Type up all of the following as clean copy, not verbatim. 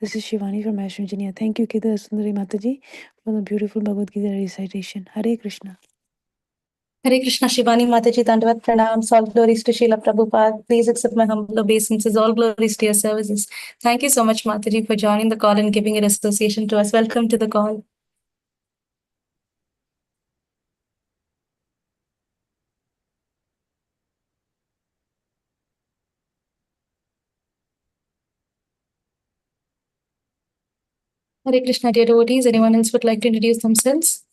This is Shivani from Ashram Virginia. Thank you, Kedar Sundari Mataji, for the beautiful Bhagavad Gita recitation. Hare Krishna. Hare Krishna, Shivani Mataji, Dandavat Pranams, all glories to Srila Prabhupada. Please accept my humble obeisances, all glories to your services. Thank you so much, Mataji, for joining the call and giving your association to us. Welcome to the call. Hare Krishna, dear devotees. Anyone else would like to introduce themselves?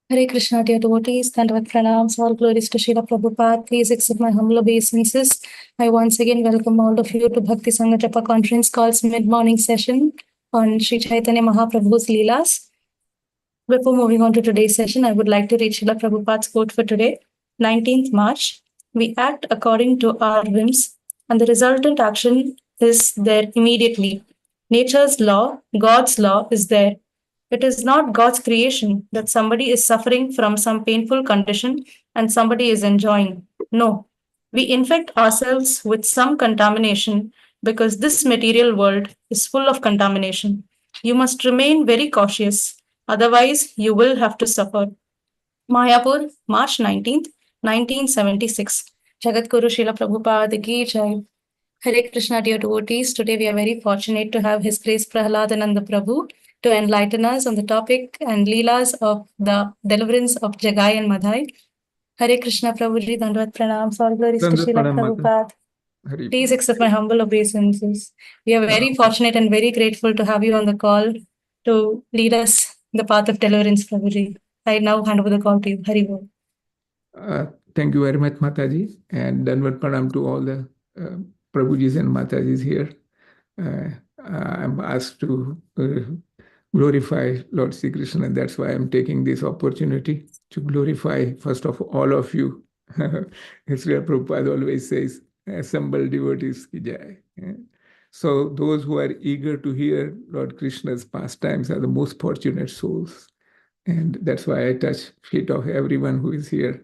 Hare Krishna, dear devotees, Dandavat Pranams, all glories to Srila Prabhupada. Please accept my humble obeisances. I once again welcome all of you to Bhakti Sanga Japa Conference call's mid-morning session on Sri Chaitanya Mahaprabhu's Leelas. Before moving on to today's session, I would like to read Srila Prabhupada's quote for today, 19th March. We act according to our whims, and the resultant action is there immediately. Nature's law, God's law, is there. It is not God's creation that somebody is suffering from some painful condition and somebody is enjoying. No, we infect ourselves with some contamination because this material world is full of contamination. You must remain very cautious, otherwise, you will have to suffer. Mayapur, March 19th, 1976. Jagadguru Srila Prabhupada Ki Jai. Hare Krishna, dear devotees. Today we are very fortunate to have His Grace Prahladananda Prabhu to enlighten us on the topic and leelas of the deliverance of Jagai and Madhai. Hare Krishna, Prabhuji, Dandavat Pranams, all glories to Srila Prabhupada. Please accept my humble obeisances. We are very fortunate and very grateful to have you on the call to lead us in the path of deliverance, Prabhuji. I now hand over the call to you. Hari Bol. Thank you very much, Mataji, and Dandavat Pranam to all the Prabhujis and Matajis here. I'm asked to glorify Lord Sri Krishna, and that's why I'm taking this opportunity to glorify, first of all of you. Srila Prabhupada always says, assemble devotees ki jai. So those who are eager to hear Lord Krishna's pastimes are the most fortunate souls. And that's why I touch feet of everyone who is here.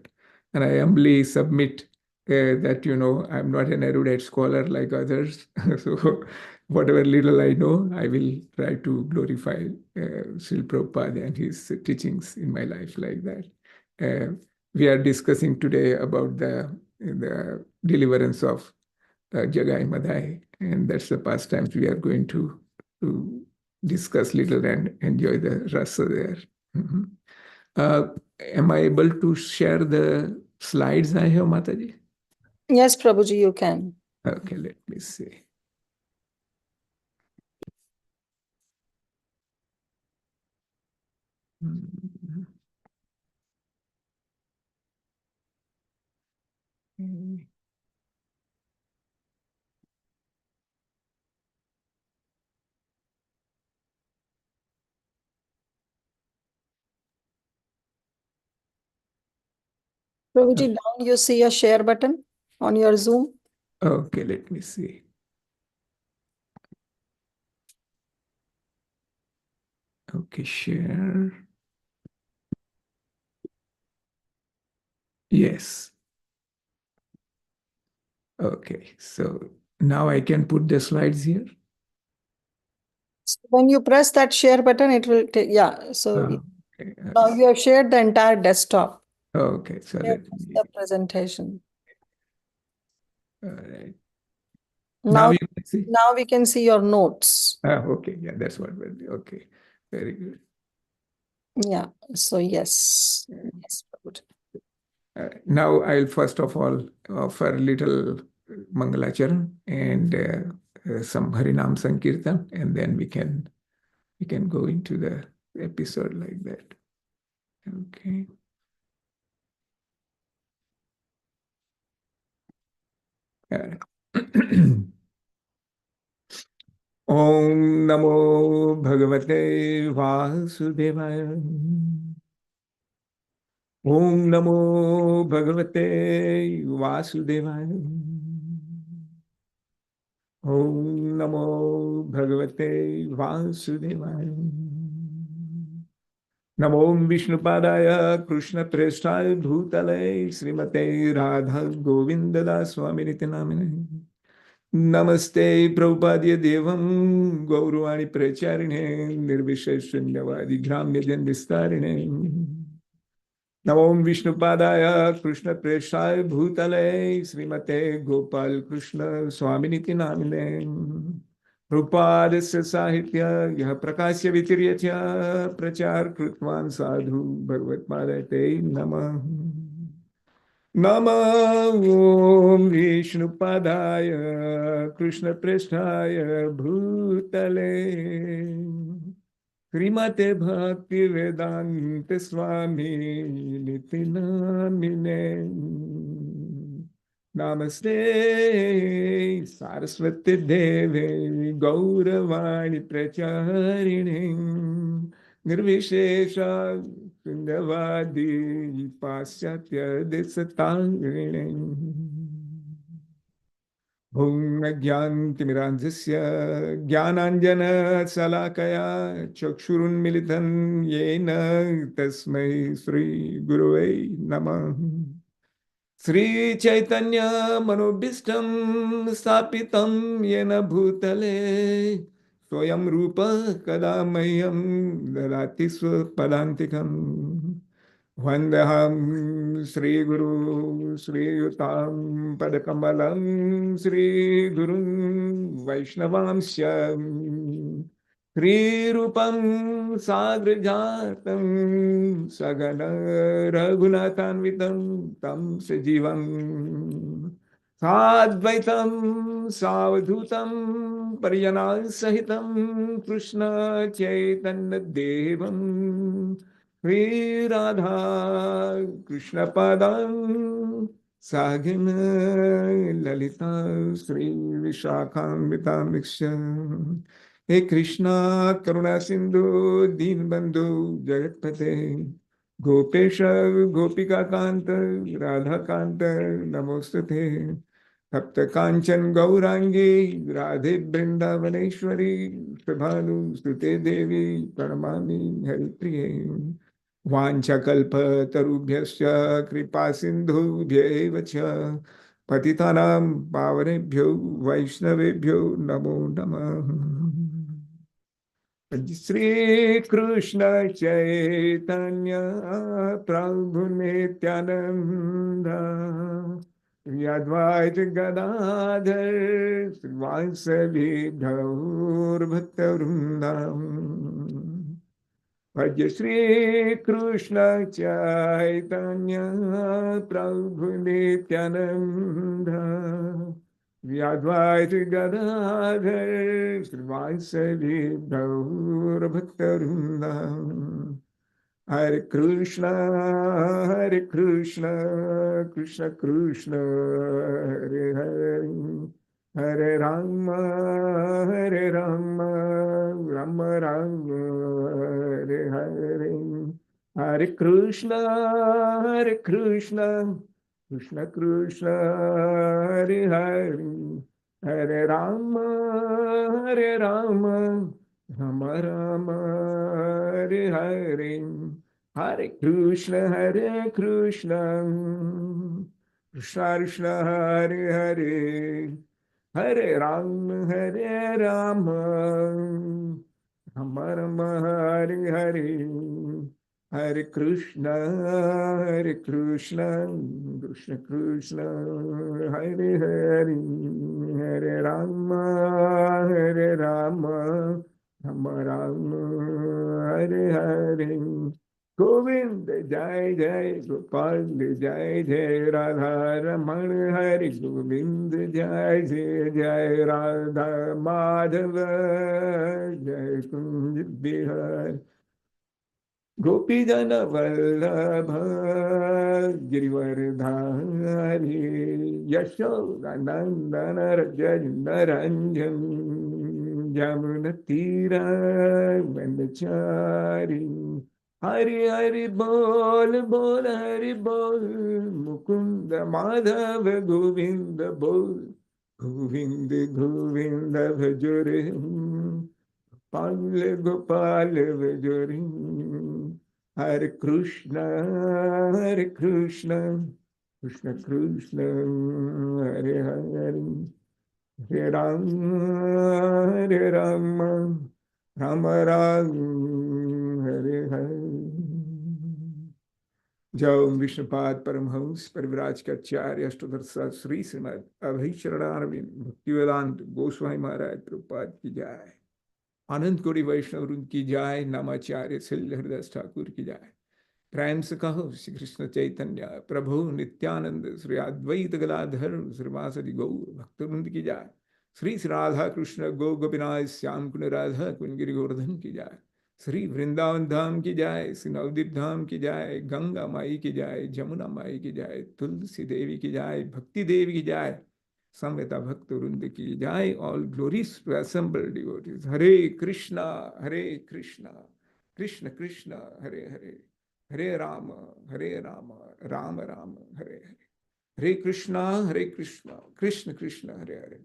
And I humbly submit that, I'm not an erudite scholar like others. So whatever little I know, I will try to glorify Srila Prabhupada and his teachings in my life like that. We are discussing today about the deliverance of Jagai and Madhai, and that's the pastimes we are going to discuss little and enjoy the rasa there. Am I able to share the slides I have, Mataji? Yes, Prabhuji, you can. Okay, let me see. Prabhuji, down you see a share button on your Zoom. Okay, let me see. Okay, share. Yes. Okay, so now I can put the slides here. So when you press that share button, it will take, yeah. So Okay. now you have shared the entire desktop. Okay, so let me... the presentation. All right. Now you can see. Now we can see your notes. Okay, yeah, that's what we'll do. Okay, very good. Yeah, so yes. Yes, Prabhuji. Now I'll first of all offer a little Mangalacharan and some Harinam Sankirtan, and then we can go into the episode like that. Okay. Om Namo Bhagavate Vasudevaya. Om Namo Bhagavate Vasudevaya. Om Namo Bhagavate Vasudevaya. Namo Vishnupadaya Krishna Prestaya Bhutale Srimate Radha Govinda Swami Namine. Namaste Prabhupada Devam Gaurvani Pracharine Nirvisheshunyavadi Gramya Janvistarine. Namo Vishnupadaya Krishna Preshaya Bhutale Srimate Gopal Krishna Swaminiti Namine. Rupadasya Sahitya Yaha Prakasya Vitiryacha Prachar Krutvan Sadhu Bhagavat Padate Namah. Namo Vishnupadaya Krishna Preshaya Bhutale Srimate Bhakti Vedanta Swami Nitinamine. Namaste Saraswati Deve Gauravani Pracharine Nirvishesha Sundavadi Pasyatya Desatarine. Om Jnanatimirandhasya Jnananjana Salakaya Chakshurunmilitan Yena Tasmai Sri Guruvai Namah. Sri Chaitanya Manobhishtam Stapitam Yena Bhutale Swayam Rupa Kadamayam Dalati Swapadantikam. Vandaham Sri Guru Sri Yutam Padakamalam Sri Gurun Vaishnavamsyam Sri Rupam Sagrajatam Sagana Raghunatanvitam Tam Sajivam Sadvaitam Savadhutam Pariyana Sahitam Krishna Chaitanya Devam Sri Radha Krishna Padam Sagina Lalita Sri Vishakhambita Miksha. He Krishna Karuna Sindhu Deenbandhu Jagatpate Gopesha Gopika Kanta Radha Kanta Namostate Tapta Kanchan Gaurangi Radhe Brindavaneshwari Prabhanu Sute Devi Paramani Haripriye Vanchakalpa Tarubhyasya Kripa Sindhubhya Vacha Patitanam Pavanebhyo Vaishnavebhyo Namo Namah. Shri Krishna Chaitanya Prabhu Nityananda Yadvaita Gadadhar Srivasavi Gaur Bhaktavrindam. Bhaja Shri Krishna Chaitanya Prabhu Nityananda Vyadvaita Gadadhar Srivasavi Gaur Bhaktavrindam. Hare Krishna, Krishna Krishna, Hare Hare, Hare Rama, Rama Rama, Hare Hare, Hare Krishna, Krishna Krishna, Hare Hare, Hare Rama, Rama Rama, Hare Hare, Hare Krishna, Krishna Krishna, Hare Hare, Hare Rama, Rama Rama, Hare Hare, Hare Krishna, Krishna Krishna, Hare Hare, Hare Rama, Rama Rama, Hare Hare. Govind Jai Jai Gopal Jai Jai Radha Raman Hari Govind Jai Jai Jai Radha Madhava Jai Kunj Bihar Gopi Jana Vallabha Girivardhari Yashoda Nandana Raja Naranjan Jamuna Tira Vandachari Hari Hari Bol, Bol Hari Bol, Mukunda Madhava Govinda Bol, Govinda Govinda Bhajore, Pale Gopal Bhajore, Hare Krishna, Hare Krishna, Krishna Krishna, Hare Hare, Hare Ram, Hare Rama, Rama Ram, Hare Hare. जय विष्णुपाद परमहंस परिव्राजकाचार्य अष्टोत्तर श्री श्रीमद अभय चरणारविंद भक्तिवेदांत गोस्वामी महाराज प्रभुपाद की जाय, अनंत कोटि वैष्णव वृंद की जाय, नामाचार्य श्री हरिदास ठाकुर की जाय। प्रेम से कहो श्री कृष्ण चैतन्य प्रभु नित्यानंद श्री अद्वैत गदाधर श्रीवासदि गौर भक्तवृंद की जाय। श्री राधा कृष्ण गो गोपीनाथ श्याम कुंड राधा कुंज गिरि गोवर्धन की जाय। श्री वृंदावन धाम की जाय, श्री नवदीप धाम की जाय, गंगा माई की जाय, जमुना माई की जाय, तुलसी देवी की जाय, भक्ति देवी की जाय, समवेता भक्त वृंद की जाय। All glories to assemble devotees. Hare Krishna Krishna Krishna Hare Hare, Hare Ram Ram Ram Hare Hare, Hare Krishna Krishna Krishna Hare Hare,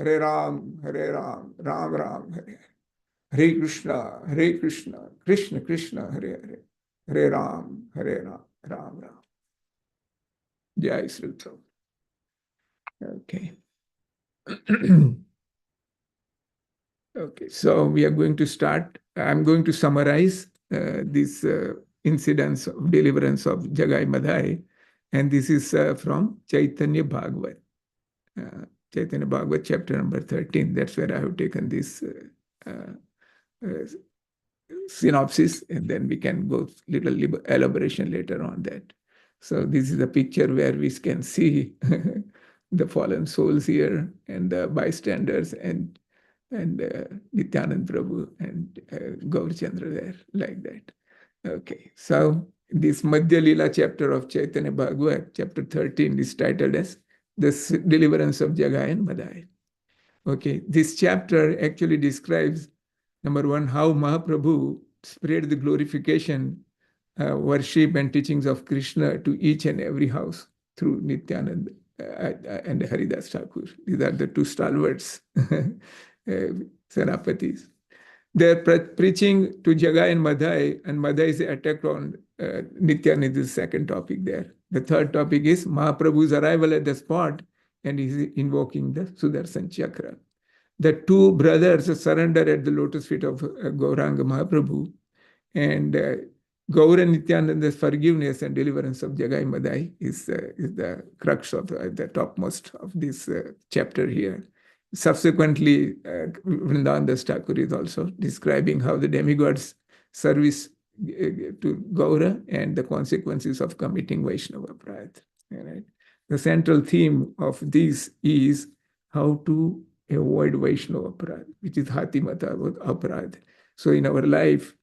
Hare Ram Ram Ram Hare Hare, Hare Krishna Krishna Krishna Hare Hare, Hare Ram Ram Ram. जय श्री प्रभु। Okay. Okay, so we are going to start. I'm going to summarize these incidents of deliverance of Jagai Madhai, and this is from Chaitanya Bhagavata. Chaitanya Bhagavata, chapter number 13. That's where I have taken this synopsis, and then we can go little elaboration later on that. So this is a picture where we can see the fallen souls here and the bystanders and Nityananda Prabhu and Gaurachandra there, like that. Okay, so this Madhya Lila chapter of Chaitanya Bhagavata, chapter 13, is titled as The Deliverance of Jagai and Madhai. Okay, this chapter actually describes, number one, how Mahaprabhu spread the glorification, worship and teachings of Krishna to each and every house through Nityananda and Haridas Thakur. These are the two stalwarts, Senapatis. They're preaching to Jagai and Madhai is attack on Nityananda is the second topic there. The third topic is Mahaprabhu's arrival at the spot, and he's invoking the Sudarshan Chakra. The two brothers surrender at the lotus feet of Gauranga Mahaprabhu, and Gaura Nityananda's forgiveness and deliverance of Jagai Madhai is the crux of the topmost of this chapter here. Subsequently, Vrindavan Das Thakur is also describing how the demigods service to Gaura and the consequences of committing Vaishnava Prayat. Right? The central theme of this is how to avoid Vaishnava Prayat, which is Hatimata Aparad. So in our life,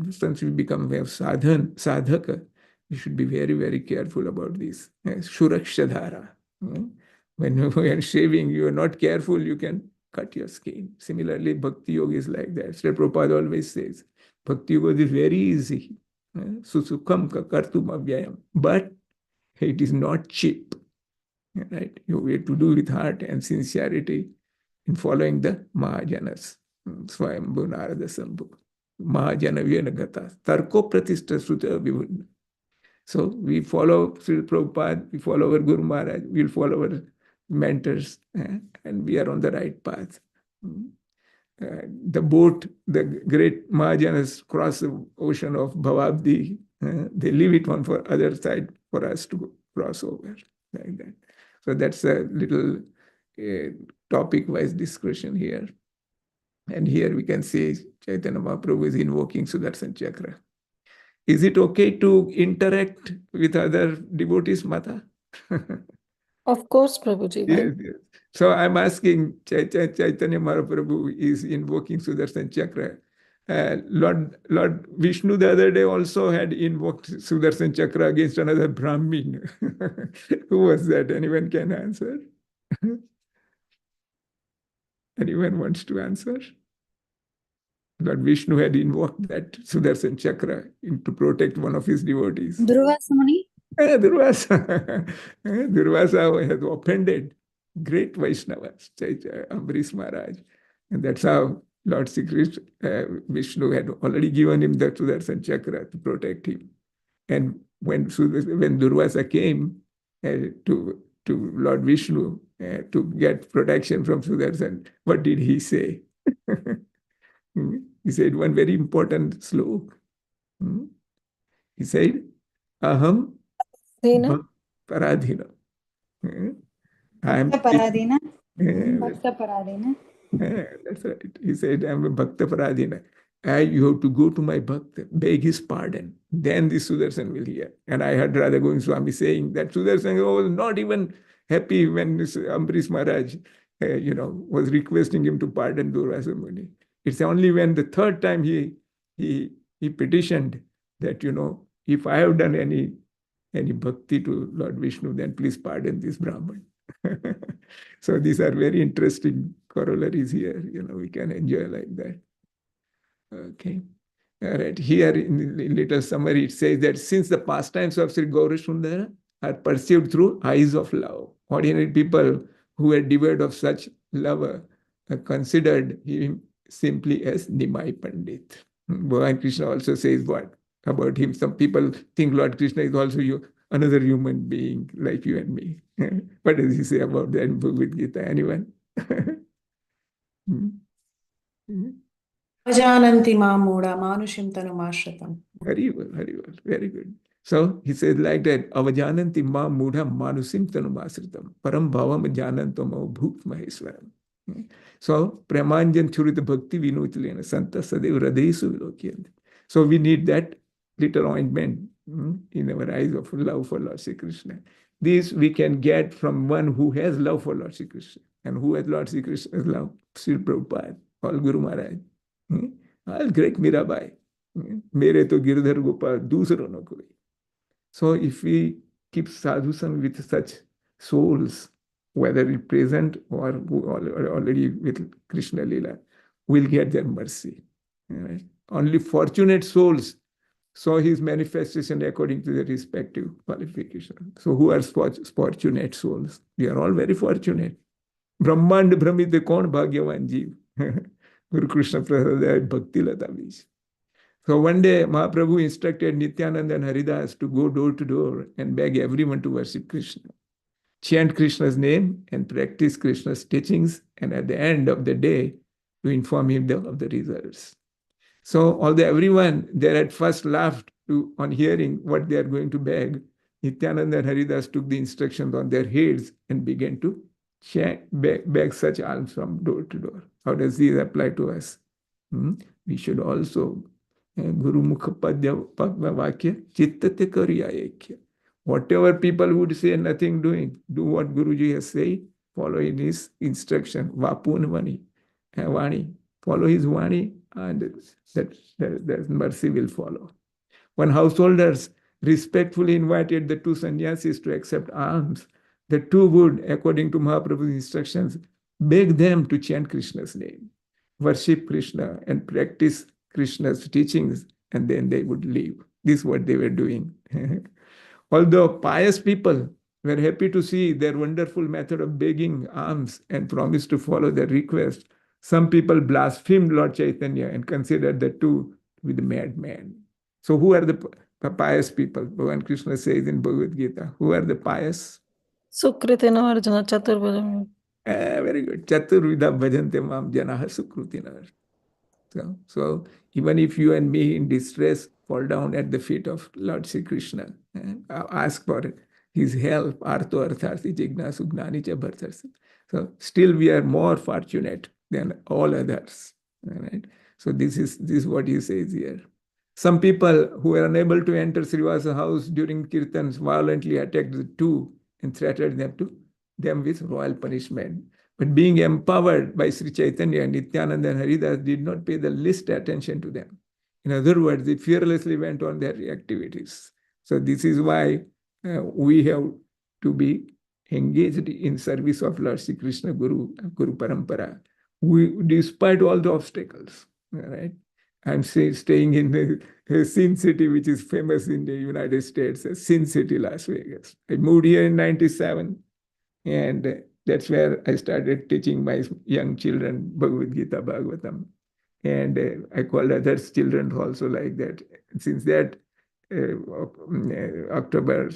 since we become a sadhaka, we should be very, very careful about this. Shurakshadhara. When you are shaving, you are not careful, you can cut your skin. Similarly, Bhakti Yoga is like that. Sri Prabhupada always says, Bhakti Yoga is very easy. Susukham ka kartum avyayam. But it is not cheap. Right? You have to do with heart and sincerity in following the Mahajanas. Swayambhu Narada Sambhu. Mahajana Vyanagata. Tarko Pratishta Sruta Vibhunna. So we follow Sri Prabhupada, we follow our Guru Maharaj, we'll follow our mentors, and we are on the right path. The boat, the great Mahajanas cross the ocean of Bhavabdi, they leave it on for other side for us to cross over, like that. So that's a little topic-wise discussion here. And here we can see Chaitanya Mahaprabhu is invoking Sudarshan Chakra. Is it okay to interact with other devotees, Mata? Of course, Prabhuji. Yes, yes. So I'm asking Chaitanya Mahaprabhu is invoking Sudarshan Chakra. Lord Vishnu the other day also had invoked Sudarshan Chakra against another Brahmin. Who was that? Anyone can answer? Anyone wants to answer? Lord Vishnu had invoked that Sudarshan Chakra to protect one of his devotees. Durvasa Muni? Durvasa. Durvasa has offended great Vaishnavas, Ambarish Maharaj. And that's how Lord Sri Krishna, Vishnu had already given him the Sudarshan Chakra to protect him. And when Durvasa came to Lord Vishnu to get protection from Sudarshan, what did he say? He said one very important slok. He said, Aham Paradhina. I am Paradina. Bhakta Paradina. That's right. He said, I'm a Bhakta Paradhina. You have to go to my Bhakta, beg his pardon. Then the Sudarshan will hear. And I heard Radha Govind Swami saying that Sudarshan was not even happy when Ambarish Maharaj, was requesting him to pardon Durvasa Muni. It's only when the third time he petitioned that, if I have done any bhakti to Lord Vishnu, then please pardon this Brahman. So these are very interesting corollaries here. We can enjoy like that. Okay. All right. Here in the little summary, it says that since the pastimes of Sri Gaurasundara are perceived through eyes of love, ordinary people who were devoid of such love considered him simply as Nimai Pandit. Bhagavan Krishna also says what about him? Some people think Lord Krishna is also another human being like you and me. What does he say about that in Bhagavad Gita? Anyone? Ajananti Mamuda Manushim Tanumashratam. Very well, very good. So he says like that, Avajananti ma mudha manusim tanumasritam, param bhavam janantam bhut maheswaram. So, Pramanjan Churita Bhakti Vinutilena Santa Sadev Radesu Vilokyant. So we need that little ointment in our eyes of love for Lord Sri Krishna. This we can get from one who has love for Lord Sri Krishna. And who has Lord Sri Krishna's love? Sri Prabhupada, all Guru Maharaj, all great Mirabai. Mere to Girdhar Gopal, dusro no koi. So if we keep sadhusang with such souls, whether present or already with Krishna Lila, will get their mercy. Right? Only fortunate souls saw his manifestation according to their respective qualification. So who are fortunate souls? We are all very fortunate. Brahmand Brahmite Kon Bhagyavan Jeev. Guru Krishna Prahladananda Bhakti Lata Vish. So one day Mahaprabhu instructed Nityananda and Haridas to go door to door and beg everyone to worship Krishna. Chant Krishna's name and practice Krishna's teachings, and at the end of the day, to inform him of the results. So although everyone there at first laughed on hearing what they are going to beg, Nityananda and Haridas took the instructions on their heads and began to beg such alms from door to door. How does this apply to us? We should also Guru Mukha Padya Vakya Chittate Kariya Ekya. Whatever people would say, nothing doing, do what Guruji has said, follow in his instruction. Vapun Vani. Follow his Vani, and that mercy will follow. When householders respectfully invited the two sannyasis to accept alms, the two would, according to Mahaprabhu's instructions, beg them to chant Krishna's name, worship Krishna, and practice Krishna's teachings, and then they would leave. This is what they were doing. Although pious people were happy to see their wonderful method of begging alms and promised to follow their request, some people blasphemed Lord Chaitanya and considered the two to be the madman. So who are the pious people? Bhagavan Krishna says in Bhagavad Gita, who are the pious? Sukritina Arjuna Chaturvedam. Very good. Chaturvida bhajante mam janaha sukrutina. So even if you and me in distress fall down at the feet of Lord Sri Krishna and ask for his help, artho artharthi jignasu gnani cha bhartarsi. So still we are more fortunate than all others. Right? So this is what he says here. Some people who were unable to enter Srivasa's house during kirtans violently attacked the two and threatened them with royal punishment. But being empowered by Sri Chaitanya, Nityananda and Haridas did not pay the least attention to them. In other words, they fearlessly went on their activities. So this is why we have to be engaged in service of Lord Sri Krishna Guru Parampara, despite all the obstacles. Right? I'm staying in Sin City, which is famous in the United States, Sin City, Las Vegas. I moved here in 97, and that's where I started teaching my young children Bhagavad Gita, Bhagavatam. And I call others children also like that. Since that, October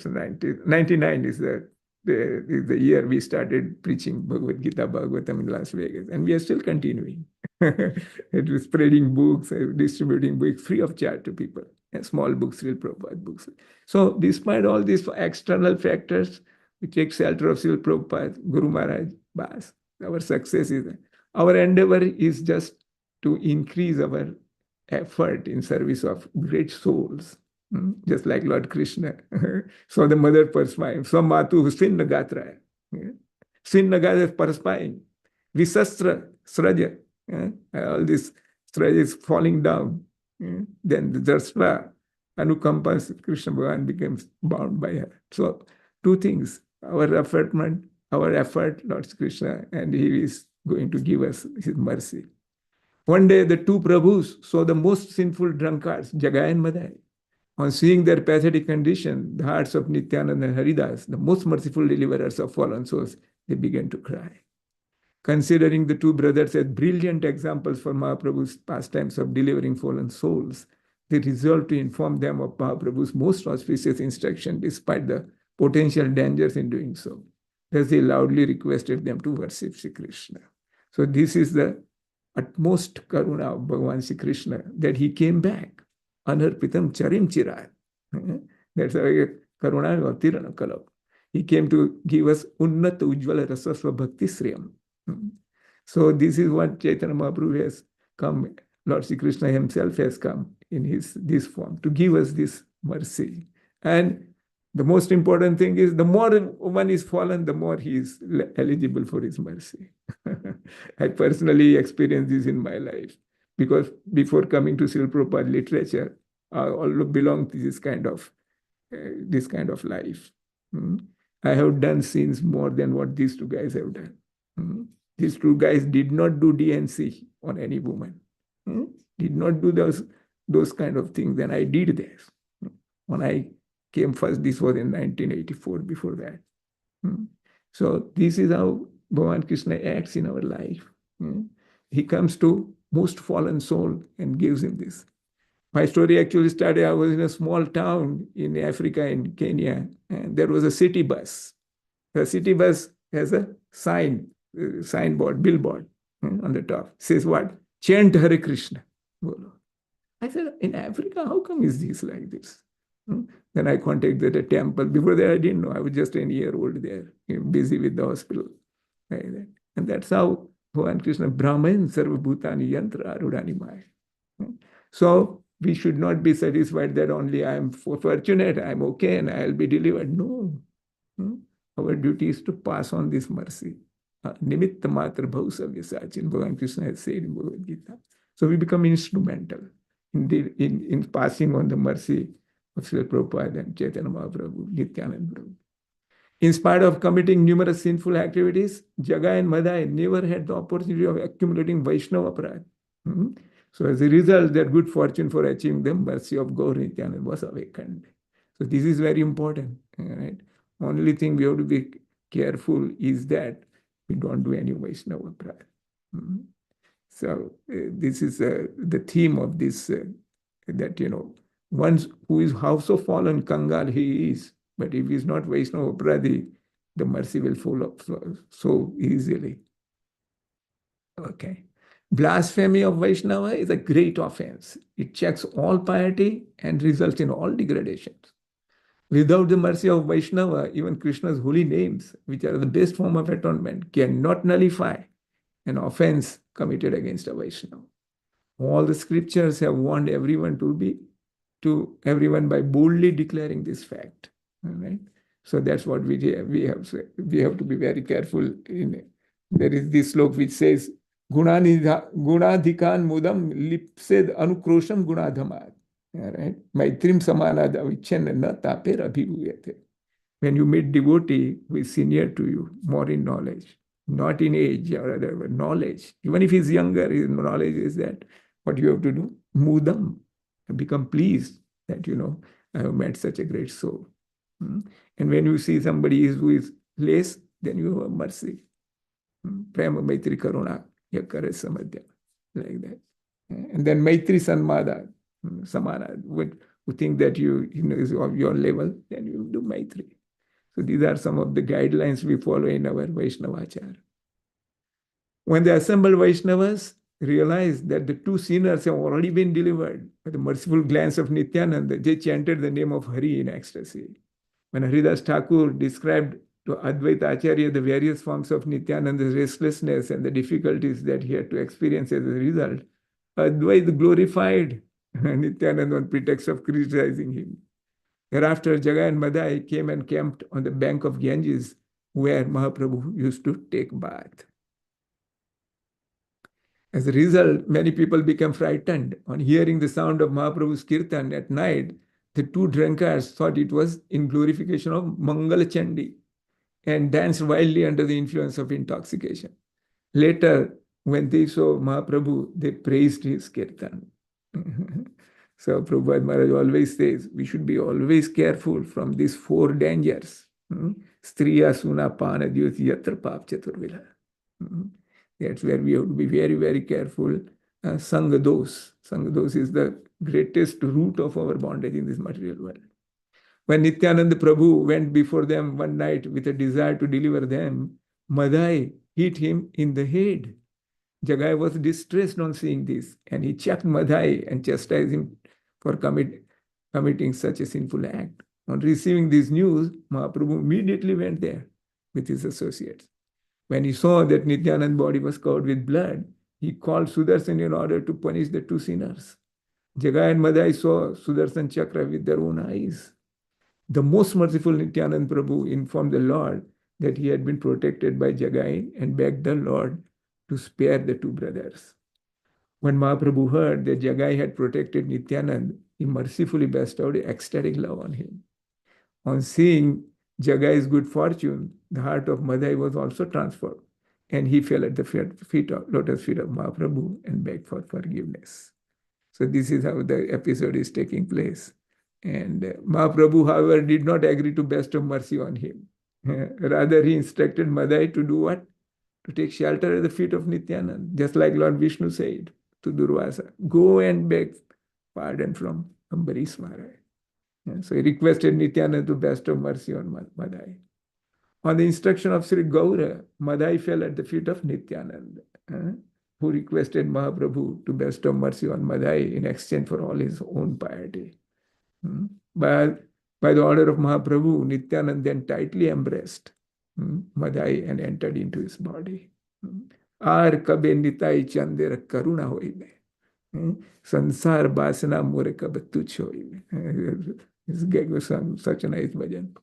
99 is the year we started preaching Bhagavad Gita, Bhagavatam in Las Vegas. And we are still continuing. It was spreading books, distributing books free of charge to people. And small books, real Prabhupada books. So despite all these external factors, we take shelter of Srila Prabhupada, Guru Maharaj, Bas. Our success is, our endeavor is just to increase our effort in service of great souls. Just like Lord Krishna. So the mother perspiring. So Matu Sin Nagatra. Sin Nagatra is perspiring. Visastra, Sraja. All this Sraja is falling down. Then the Drashva, Anukampa, Krishna Bhagavan becomes bound by her. So two things. Our effort, Lord Krishna, and he is going to give us his mercy. One day, the two Prabhus saw the most sinful drunkards, Jagai and Madhai. On seeing their pathetic condition, the hearts of Nityananda and Haridas, the most merciful deliverers of fallen souls, they began to cry. Considering the two brothers as brilliant examples for Mahaprabhu's pastimes of delivering fallen souls, they resolved to inform them of Mahaprabhu's most auspicious instruction despite the potential dangers in doing so. Thus, they loudly requested them to worship Sri Krishna. So this is the utmost karuna of Bhagavan Sri Krishna, that he came back. Anarpitam charim chirat. That's why karuna vatirana kalab. He came to give us unnata ujjvala rasasva bhakti sriyam. So this is what Chaitanya Mahaprabhu has come. Lord Sri Krishna himself has come in this form to give us this mercy. And the most important thing is, the more one is fallen, the more he is eligible for his mercy. I personally experienced this in my life, because before coming to Srila Prabhupada literature, I all belong to this kind of life. I have done sins more than what these two guys have done. These two guys did not do DNC on any woman. Did not do those kind of things. Then I did this. When I came first, this was in 1984, before that. So this is how Bhagavan Krishna acts in our life. He comes to most fallen soul and gives him this. My story actually started, I was in a small town in Africa, in Kenya, and there was a city bus. The city bus has a signboard, billboard on the top. It says what? Chant Hare Krishna. I said, in Africa, how come is this like this? Then I contacted the temple. Before that, I didn't know. I was just a year-old there, busy with the hospital. And that's how Bhagavan Krishna, Brahman, Sarva Bhutani, Yantra, Arudani Maya. So we should not be satisfied that only I am fortunate, I am okay, and I will be delivered. No. Our duty is to pass on this mercy. Nimitta matra bhausavya sachin, Bhagavan Krishna has said in Bhagavad Gita. So we become instrumental in passing on the mercy of Srila Prabhupada and Chaitanya Mahaprabhu, Nityananda Prabhu. In spite of committing numerous sinful activities, Jagai and Madhai never had the opportunity of accumulating Vaishnava pride. So as a result, their good fortune for achieving the mercy of Gaur Nityananda was awakened. So this is very important. Right? Only thing we have to be careful is that we don't do any Vaishnava pride. So this is the theme of this, that, one who is house of fallen Kangal, he is. But if he is not Vaishnava Pradi, the mercy will fall up so easily. Okay. Blasphemy of Vaishnava is a great offense. It checks all piety and results in all degradations. Without the mercy of Vaishnava, even Krishna's holy names, which are the best form of atonement, cannot nullify an offense committed against a Vaishnava. All the scriptures have warned everyone everyone by boldly declaring this fact. Right? So that's what we have to be very careful in it. There is this slok which says, Gunadhikan mudam lipsed anukrosham gunadhamad. Right? Maitrim samanada vichenna na taper abhivuyate. When you meet devotee who is senior to you, more in knowledge, not in age or other, but knowledge. Even if he's younger, his knowledge is that what you have to do, mudam, become pleased that, I have met such a great soul. And when you see somebody who is less, then you have mercy. Prema Maitri Karuna Yakare Samadhya, like that. And then Maitri Sanmada, Samana, who think that you know is of your level, then you do Maitri. So these are some of the guidelines we follow in our Vaishnavachar. When the assembled Vaishnavas realized that the two sinners have already been delivered, by the merciful glance of Nityananda, they chanted the name of Hari in ecstasy. When Haridas Thakur described to Advaita Acharya the various forms of Nityananda's restlessness and the difficulties that he had to experience as a result, Advaita glorified Nityananda on pretext of criticizing him. Thereafter, Jagai and Madhai came and camped on the bank of Ganges, where Mahaprabhu used to take bath. As a result, many people became frightened. On hearing the sound of Mahaprabhu's kirtan at night, the two drunkards thought it was in glorification of Mangala Chandi and danced wildly under the influence of intoxication. Later, when they saw Mahaprabhu, they praised his kirtan. So Prabhupada Maharaj always says, we should be always careful from these four dangers. Striya suna pana dyoti yatra pap chaturvila. That's where we have to be very, very careful. Sanga dos. Sanga dos is the greatest root of our bondage in this material world. When Nityananda Prabhu went before them one night with a desire to deliver them, Madhai hit him in the head. Jagai was distressed on seeing this, and he chapped Madhai and chastised him for committing such a sinful act. On receiving this news, Mahaprabhu immediately went there with his associates. When he saw that Nityananda's body was covered with blood, he called Sudarshan in order to punish the two sinners. Jagai and Madhai saw Sudarshan Chakra with their own eyes. The most merciful Nityananda Prabhu informed the Lord that he had been protected by Jagai and begged the Lord to spare the two brothers. When Mahaprabhu heard that Jagai had protected Nityananda, he mercifully bestowed ecstatic love on him. On seeing Jagai's good fortune, the heart of Madhai was also transformed, and he fell at the lotus feet of Mahaprabhu and begged for forgiveness. So this is how the episode is taking place. And Mahaprabhu, however, did not agree to bestow mercy on him. Rather, he instructed Madhai to do what? To take shelter at the feet of Nityananda, just like Lord Vishnu said to Durvasa, go and beg pardon from Ambarish Maharaj. So he requested Nityananda to bestow mercy on Madhai. On the instruction of Sri Gaura, Madhai fell at the feet of Nityananda, who requested Mahaprabhu to bestow mercy on Madhai in exchange for all his own piety. But by the order of Mahaprabhu, Nityananda then tightly embraced Madhai and entered into his body. Ar kabe nitai chandera karuna hoibe. Sansar basana more kabe tuch hoibe. This Gag sung such a nice bhajan.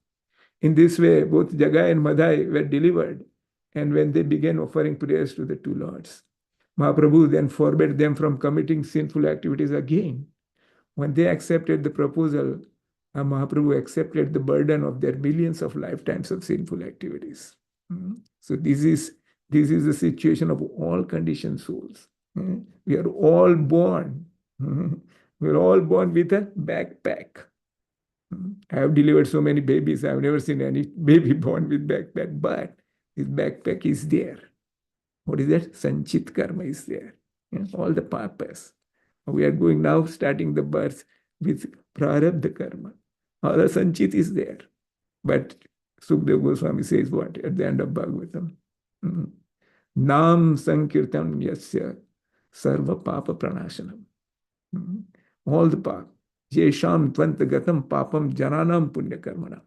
In this way, both Jagai and Madhai were delivered, and when they began offering prayers to the two lords, Mahaprabhu then forbade them from committing sinful activities again. When they accepted the proposal, Mahaprabhu accepted the burden of their millions of lifetimes of sinful activities. So this is the situation of all conditioned souls. We are all born. We are all born with a backpack. I have delivered so many babies. I have never seen any baby born with backpack, but his backpack is there. What is that? Sanchit karma is there. All the papas. We are going now, starting the birth with prarabdha karma. All the sanchit is there. But Sukdev Goswami says what at the end of Bhagavatam? Nam sankirtan yasya sarva papa pranashanam. All the papa. Jesham tvantagatam papam jananam punya karmana.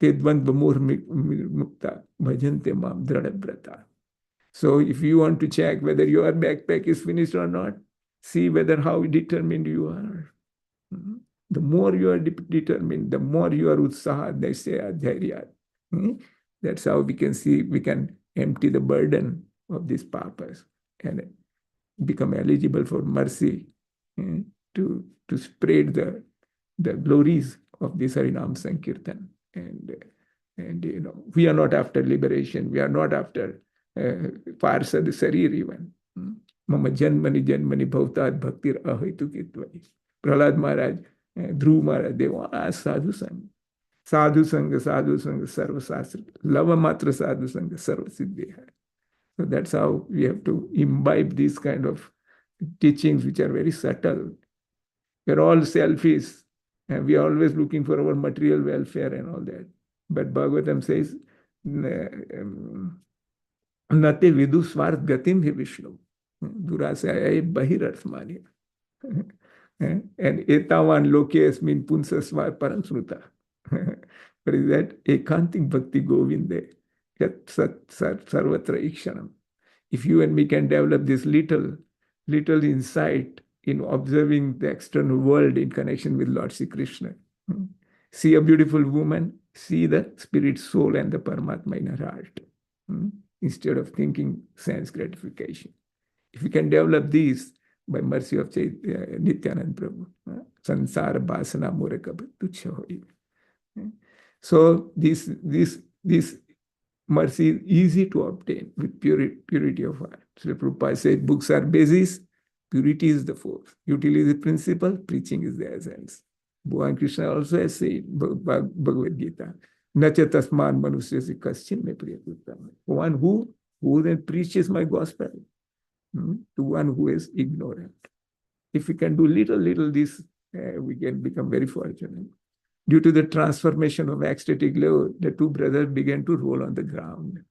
Tedvant vamur mukta bhajante mam dradabrata. So if you want to check whether your backpack is finished or not, see whether how determined you are. The more you are determined, the more you are utsaha, they say adhyarya. That's how we can see, we can empty the burden of these papas and become eligible for mercy to spread the glories of this Harinam Sankirtan. And we are not after liberation. We are not after Parsad Sarir even. Mama Janmani Janmani Bhavtat Bhaktir Ahaitu Kitvai. Prahlad Maharaj, Dhruv Maharaj, they were sadhu sangha. Sadhu sangha, sarva sastra. Lava matra sadhu sangha, sarva siddhi. So that's how we have to imbibe these kind of teachings which are very subtle. We're all selfish and we are always looking for our material welfare and all that. But Bhagavatam says, Nate vidu swart gatim hi Vishnu. Durasaya bahirarth manya. And etavan loke asmin punsa svar paransruta. What is that? Ekantik bhakti govinde. Yat sat sarvatra ikshanam. If you and me can develop this little insight in observing the external world in connection with Lord Sri Krishna. See a beautiful woman, see the spirit, soul, and the Paramatma in her heart, instead of thinking sense gratification. If we can develop these by mercy of Nityananda Prabhu, sansara basana murakab tuchha hoi. So this mercy is easy to obtain with purity of heart. So Prabhupada said, books are basis, purity is the fourth. Utility is the principle, preaching is the essence. Bhagavan Krishna also has said, Bhagavad Gita, Nacha tasman manusyasi kaschin me priyakuttam. One who then preaches my gospel to one who is ignorant. If we can do little this, we can become very fortunate. Due to the transformation of ecstatic love, the two brothers began to roll on the ground.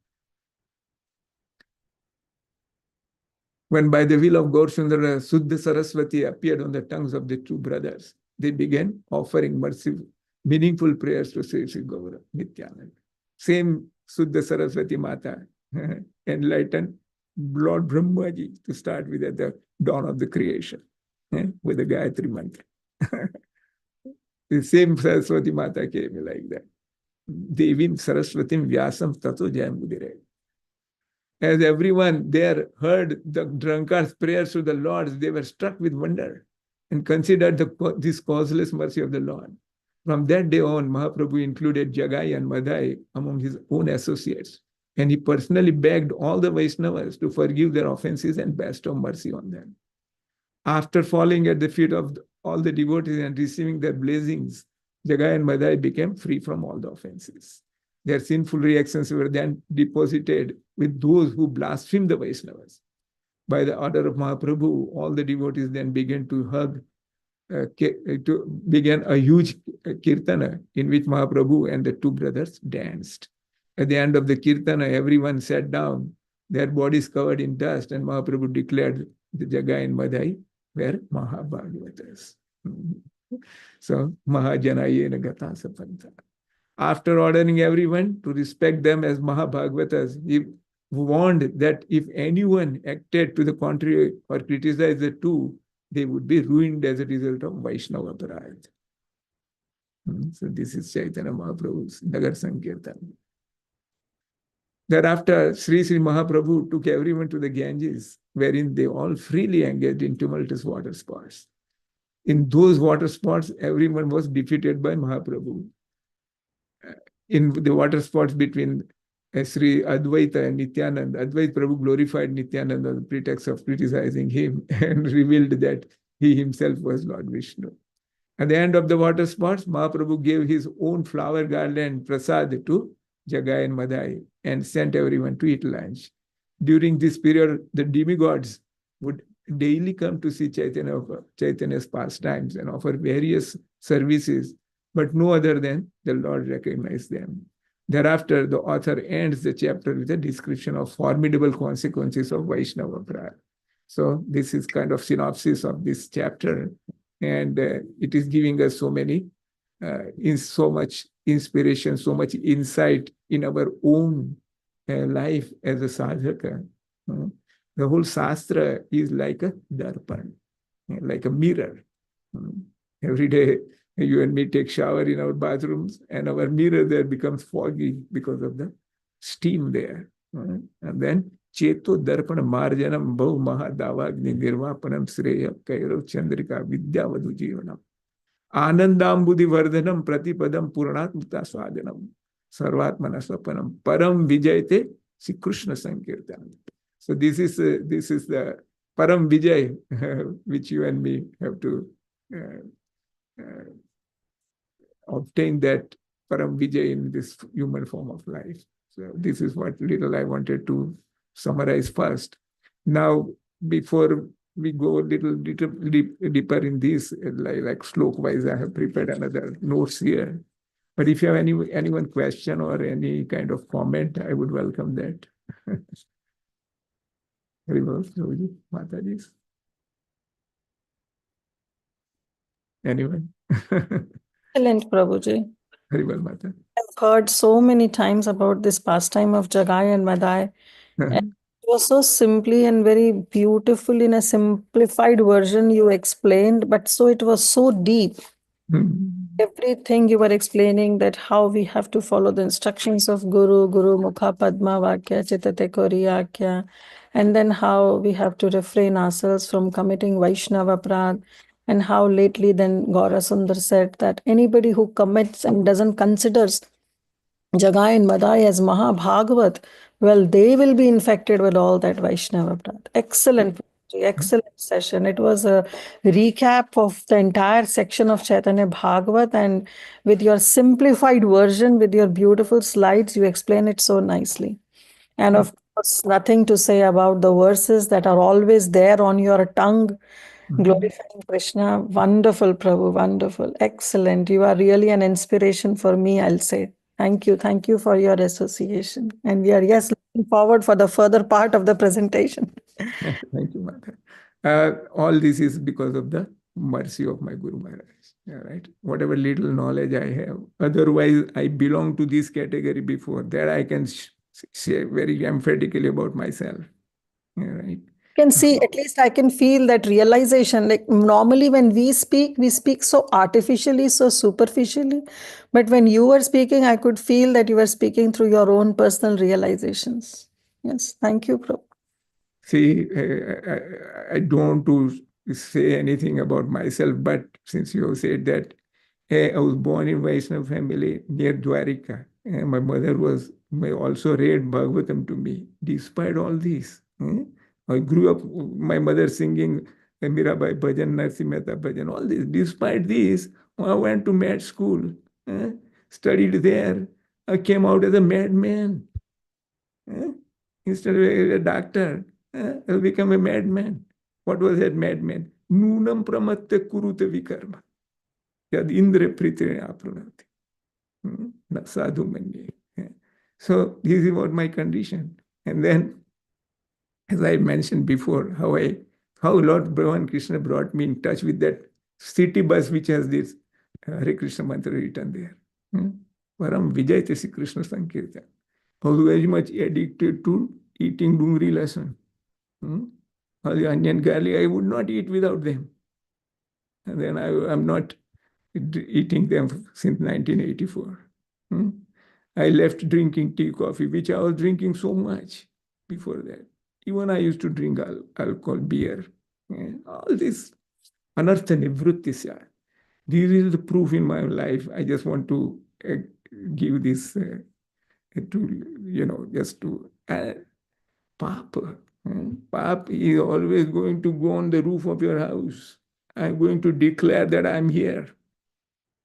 When by the will of Gaurasundara, Suddha Saraswati appeared on the tongues of the two brothers, they began offering merciful, meaningful prayers to Sri Gaura Nityananda. Same Suddha Saraswati Mata enlightened Lord Brahmaji to start with at the dawn of the creation, with the Gayatri Mantra. The same Saraswati Mata came like that. Devim Saraswatim Vyasam Tato Jayamudire. As everyone there heard the drunkards' prayers to the Lord, they were struck with wonder and considered this causeless mercy of the Lord. From that day on, Mahaprabhu included Jagai and Madhai among his own associates, and he personally begged all the Vaishnavas to forgive their offenses and bestow mercy on them. After falling at the feet of all the devotees and receiving their blessings, Jagai and Madhai became free from all the offenses. Their sinful reactions were then deposited with those who blasphemed the Vaishnavas. By the order of Mahaprabhu, all the devotees then began to began a huge kirtana in which Mahaprabhu and the two brothers danced. At the end of the kirtana, everyone sat down, their bodies covered in dust, and Mahaprabhu declared the Jagai and Madhai were Mahabhagavatas. So, Mahajanayena Gata Sapanta. After ordering everyone to respect them as Mahabhagavatas, he warned that if anyone acted to the contrary or criticized the two, they would be ruined as a result of Vaishnava Parad. So this is Chaitanya Mahaprabhu's Nagar Sankirtan. Thereafter, Sri Mahaprabhu took everyone to the Ganges, wherein they all freely engaged in tumultuous water sports. In those water sports, everyone was defeated by Mahaprabhu. In the water sports between Sri Advaita and Nityananda, Advaita Prabhu glorified Nityananda on the pretext of criticizing him and revealed that he himself was Lord Vishnu. At the end of the water sports, Mahaprabhu gave his own flower garland prasad to Jagai and Madhai and sent everyone to eat lunch. During this period, the demigods would daily come to see Chaitanya's pastimes and offer various services, but no other than the Lord recognized them. Thereafter, the author ends the chapter with a description of formidable consequences of Vaishnava Prayar. So this is kind of synopsis of this chapter, and it is giving us so much inspiration, so much insight in our own life as a sadhaka. The whole Shastra is like a darpan, like a mirror. Every day, you and me take shower in our bathrooms, and our mirror there becomes foggy because of the steam there. And then, Cheto Darpana Marjanam Bhau Mahadavagni Nirvapanam Sreya Kairav Chandrika Vidyavadu Jivanam Anandambudhi Vardhanam Pratipadam Puranatmata Swadanam Sarvatmana Swapanam Param Vijayate Sri Krishna Sankirtan. So this is the Param Vijay, which you and me have to obtain that Param Vijay in this human form of life. So this is what little I wanted to summarize first. Now, before we go a little deeper in this, like slok wise, I have prepared another notes here. But if you have anyone question or any kind of comment, I would welcome that. Very well, Prabhuji, Mataji. Anyone? Excellent, Prabhuji. Very well, Mata. I've heard so many times about this pastime of Jagai and Madhai. And it was so simply and very beautiful in a simplified version you explained, but so it was so deep. Everything you were explaining, that how we have to follow the instructions of Guru Mukha Padma Vakya Chitate Koriyakya, and then how we have to refrain ourselves from committing Vaishnava Prad, and how lately then Gaura Sundar said that anybody who commits and doesn't consider Jagai and Madhai as Mahabhagavat, well, they will be infected with all that Vaishnava Prad. Excellent. Excellent session. It was a recap of the entire section of Chaitanya Bhagavat, and with your simplified version, with your beautiful slides, you explain it so nicely. And of course, nothing to say about the verses that are always there on your tongue, glorifying Krishna. Wonderful, Prabhu, wonderful. Excellent. You are really an inspiration for me, I'll say. Thank you. Thank you for your association. And we are, yes, looking forward for the further part of the presentation. Thank you, Mata. All this is because of the mercy of my Guru Maharaj. Yeah, right? Whatever little knowledge I have. Otherwise, I belong to this category before. That I can say very emphatically about myself. Yeah, right? Can see, at least I can feel that realization. Like normally when we speak so artificially, so superficially. But when you were speaking, I could feel that you were speaking through your own personal realizations. Yes, thank you, Prabhu. See, I don't want to say anything about myself, but since you have said that, I was born in Vaishnava family near Dwarika. And my mother also read Bhagavatam to me. Despite all this, I grew up, my mother singing Mirabai Bhajan, Narsi Mehta Bhajan, all this. Despite this, I went to med school, studied there. I came out as a madman. Instead of a doctor, I'll become a madman. What was that madman? Nunam pramatte kurute vikarma. Yad indra pritire apranati. Sadhu manye. So this is what my condition. And then, as I mentioned before, how Lord Bhagavan Krishna brought me in touch with that city bus which has this Hare Krishna mantra written there. Param Vijay Sri Krishna Sankirtan. I was very much addicted to eating dungri lasan. All the onion garlic, I would not eat without them. And then I'm not eating them since 1984. I left drinking tea, coffee, which I was drinking so much before that. Even I used to drink alcohol, beer. All this anartha nivrittisya. This is the proof in my life. I just want to give this just to Papa. Papa is always going to go on the roof of your house. I'm going to declare that I'm here.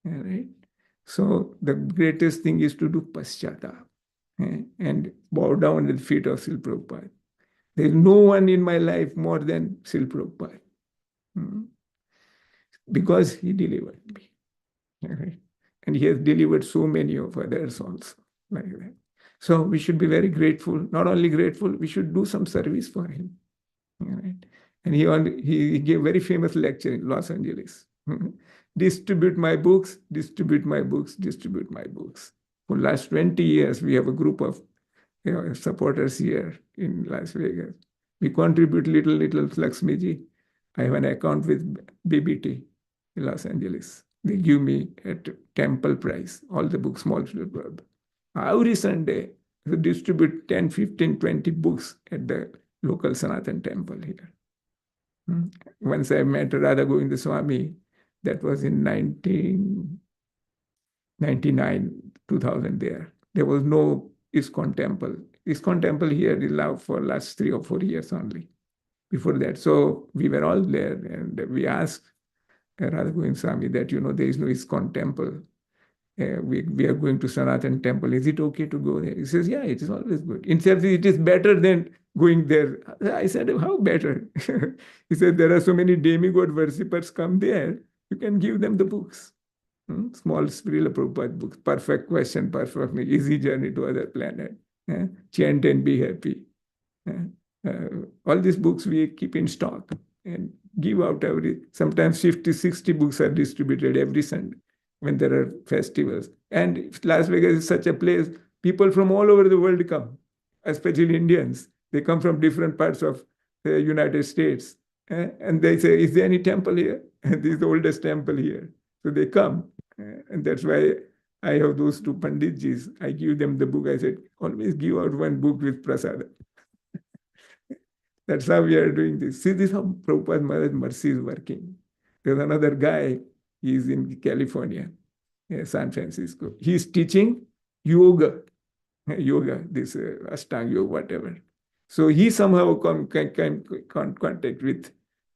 All right? So the greatest thing is to do paschata and bow down at the feet of Srila Prabhupada. There's no one in my life more than Srila Prabhupada. Because he delivered me. All right? And he has delivered so many of others also, like that. So we should be very grateful. Not only grateful, we should do some service for him. All right? And he gave a very famous lecture in Los Angeles. Distribute my books, distribute my books, distribute my books. For the last 20 years, we have a group of supporters here in Las Vegas. We contribute little, Lakshmiji. I have an account with BBT in Los Angeles. They give me at temple price, all the books, small club. Every Sunday, we distribute 10, 15, 20 books at the local Sanatan temple here. Once I met Radha Govinda Swami, that was in 1999, 2000 there. There was no ISKCON temple. ISKCON temple here is allowed for last 3 or 4 years only. before that. So we were all there, and we asked Radha Govind Swami that, there is no ISKCON temple. We are going to Sanatan temple. Is it okay to go there? He says, yeah, it is always good. In fact, it is better than going there. I said, how better? He said, there are so many demigod worshippers come there. You can give them the books. Small Srila Prabhupada books. Perfect question, perfect, easy journey to other planet. Chant and be happy. All these books we keep in stock and give out sometimes 50, 60 books are distributed every Sunday when there are festivals. And Las Vegas is such a place, people from all over the world come, especially Indians. They come from different parts of the United States. And they say, is there any temple here? And this is the oldest temple here. So they come. And that's why I have those two Panditjis. I give them the book. I said, always give out one book with prasada. That's how we are doing this. See, this is how Prabhupada Maharaj Mercy is working. There's another guy, he's in California, San Francisco. He's teaching yoga, this Ashtanga yoga, whatever. So he somehow can contact with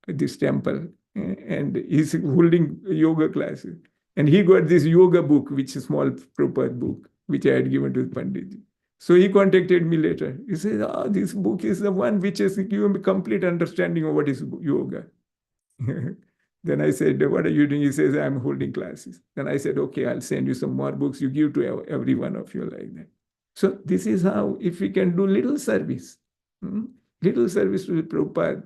this temple, and he's holding yoga classes. And he got this yoga book, which is a small Prabhupada book, which I had given to Panditji. So he contacted me later. He said, this book is the one which has given me complete understanding of what is yoga. Then I said, what are you doing? He says, I'm holding classes. Then I said, okay, I'll send you some more books. You give to every one of you like that. So this is how, if we can do little service to the Prabhupada,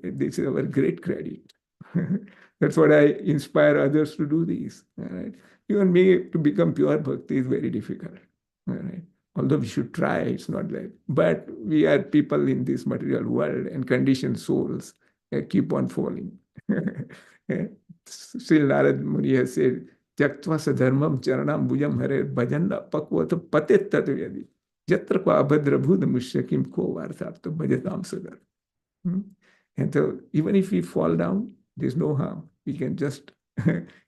this is our great credit. That's what I inspire others to do this. Right? Even me to become pure bhakti is very difficult. Right? Although we should try, it's not that. But we are people in this material world, and conditioned souls keep on falling. Sri Narad Muni has said, Tyaktva sadharmam charanam bhujam hare bhajanda pakvata patet tatvayadi jatra kwa abhadra bhudha mushyakim ko varthartha bhajatam sadar. And so even if we fall down, there's no harm. We can just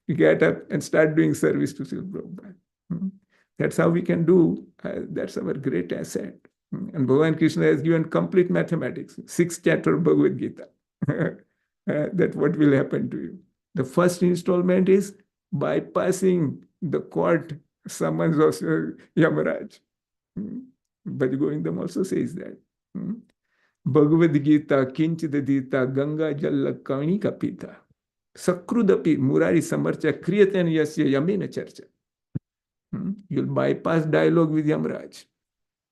get up and start doing service to Srila Prabhupada. That's how we can do. That's our great asset. And Bhagavan Krishna has given complete mathematics, 6th chapter of Bhagavad Gita. That what will happen to you. The first installment is bypassing the court summons of Yamaraj. But Govindam also says that. Bhagavad Gita, Kinchidadita, Ganga Jalla Kani Kapita, Sakrudapi, Murari Samarcha, Kriyatan Yasya Yamena Charcha. You'll bypass dialogue with Yamaraj.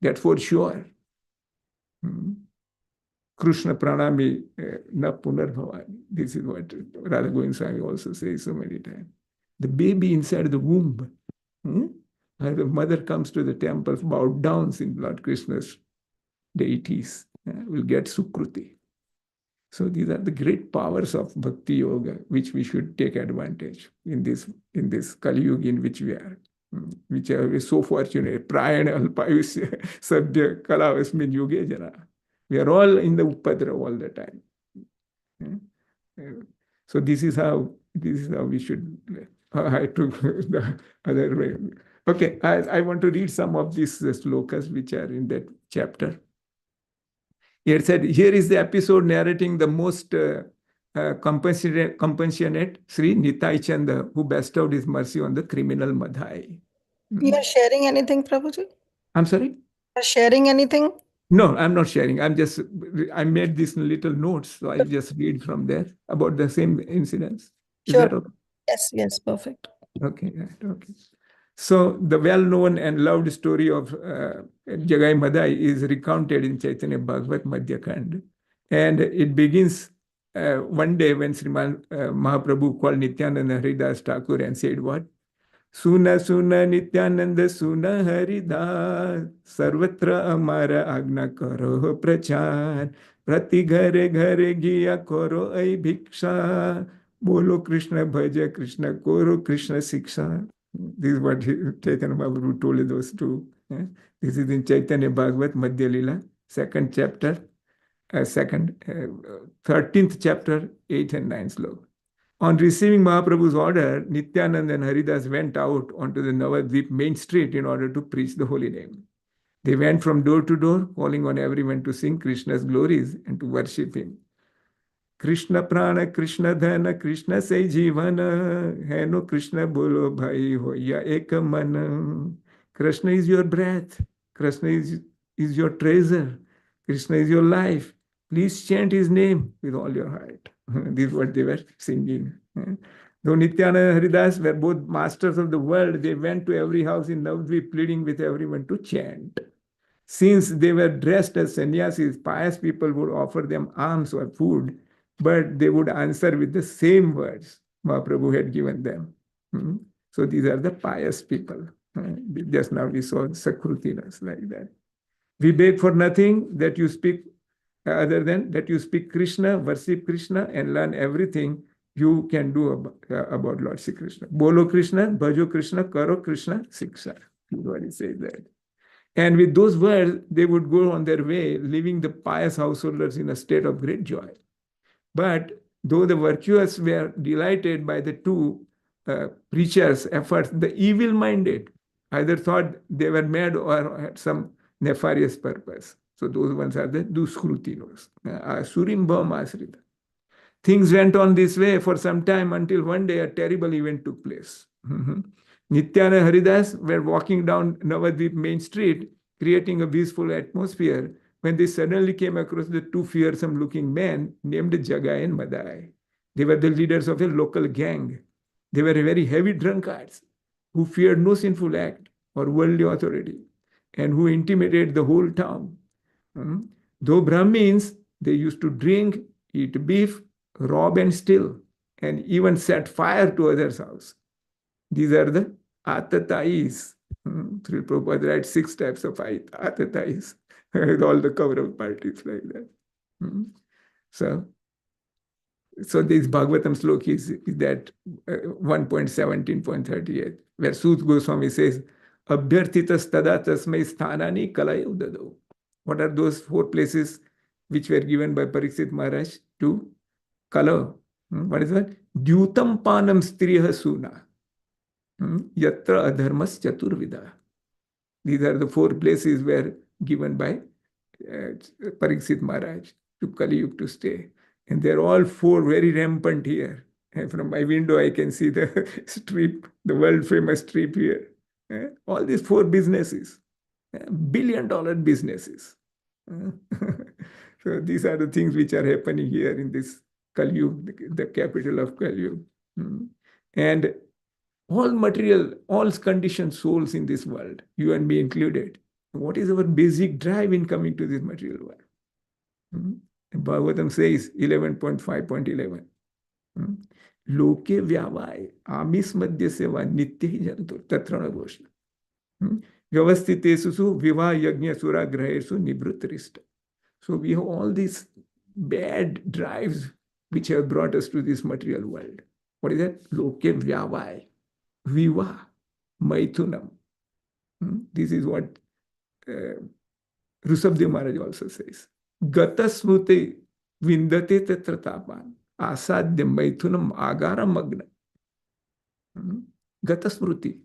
That's for sure. Krishna Pranami na punarbhavani. This is what Radha Govind Swami also says so many times. The baby inside the womb, the mother comes to the temple, bowed down in Lord Krishna's deities, will get sukruti. So these are the great powers of Bhakti Yoga, which we should take advantage in this Kali Yuga in which we are. Which are so fortunate. Prayana alpayusya sabhya kalavasmin yuge jana. We are all in the upadra all the time. So this is how we should. I took the other way. Okay, I want to read some of these slokas which are in that chapter. It said, here is the episode narrating the most compassionate Sri Nitai Chanda, who bestowed his mercy on the criminal Madhai. You are sharing anything, Prabhuji? I'm sorry? You are sharing anything? No, I'm not sharing. I made these little notes, so I'll just read from there about the same incidents. Is Sure. that okay? Yes, perfect. Okay, right, okay. So the well-known and loved story of Jagai and Madhai is recounted in Chaitanya Bhagavata Madhya Khand. And it begins one day when Sriman Mahaprabhu called Nityananda and Haridas Thakur and said what? Suna suna Nityananda suna Haridas sarvatra amara agna karo prachar prati ghare ghare giya koro ai bhiksha bolo Krishna bhaja Krishna koro Krishna siksha. This is what Chaitanya Mahaprabhu told those two. This is in Chaitanya Bhagavata Madhya Lila, 2nd chapter, 13th chapter, 8 and 9 sloka. On receiving Mahaprabhu's order, Nityananda and Haridas went out onto the Navadvip main street in order to preach the holy name. They went from door to door, calling on everyone to sing Krishna's glories and to worship him. Krishna prana, Krishna dhana, Krishna say jivana, hai no Krishna bolo bhai hoya ek mana. Krishna is your breath. Krishna is your treasure. Krishna is your life. Please chant his name with all your heart. This is what they were singing. Though Nityananda and Haridas were both masters of the world, they went to every house in Navadvip pleading with everyone to chant. Since they were dressed as sannyasis, pious people would offer them alms or food, but they would answer with the same words Mahaprabhu had given them. So these are the pious people. Just now we saw Sakrutinas like that. We beg for nothing that you speak other than that you speak Krishna, worship Krishna, and learn everything you can do about Lord Sri Krishna. Bolo Krishna, bhajo Krishna, karo Krishna, siksha. What he says that. And with those words, they would go on their way, leaving the pious householders in a state of great joy. But though the virtuous were delighted by the two preachers' efforts, the evil-minded either thought they were mad or had some nefarious purpose. So those ones are the duskrutinos. Surim bham asrita. Things went on this way for some time until one day a terrible event took place. Nityananda and Haridas were walking down Navadvip main street, creating a peaceful atmosphere, when they suddenly came across the two fearsome-looking men named Jagai and Madhai. They were the leaders of a local gang. They were very heavy drunkards who feared no sinful act or worldly authority and who intimidated the whole town. Though Brahmins, they used to drink, eat beef, rob and steal, and even set fire to others' house. These are the atatais. Srila Prabhupada writes 6 types of atatais, with all the cover-up parties like that. So this Bhagavatam sloka is that 1.17.38, where Sut Goswami says, Abhyarthitas tada tasmai sthanani kalayav dadau. What are those 4 places which were given by Parikshit Maharaj to Kala? What is that? Dyutam panam striya suna. Yatra adharmas chaturvida. These are the 4 places were given by Parikshit Maharaj to Kali Yuga to stay. And they're all 4 very rampant here. And from my window, I can see the strip, the world famous strip here. All these 4 businesses, billion-dollar businesses. So these are the things which are happening here in this Kali Yuga, the capital of Kali Yuga. And all material, all conditioned souls in this world, you and me included. What is our basic drive in coming to this material world? Bhagavatam says 11.5.11. Loke vyavai amis madhya seva nitya jantur tatrana goshna. Vyavastitesu viva yajna sura grahesu nibrutrista. So we have all these bad drives which have brought us to this material world. What is that? Loke vyavai. Viva, Maithunam. This is what Rushabdev Maharaj also says. Gata smrute vindate tatra tapan asadya Maithunam agara magna. Gata smruti.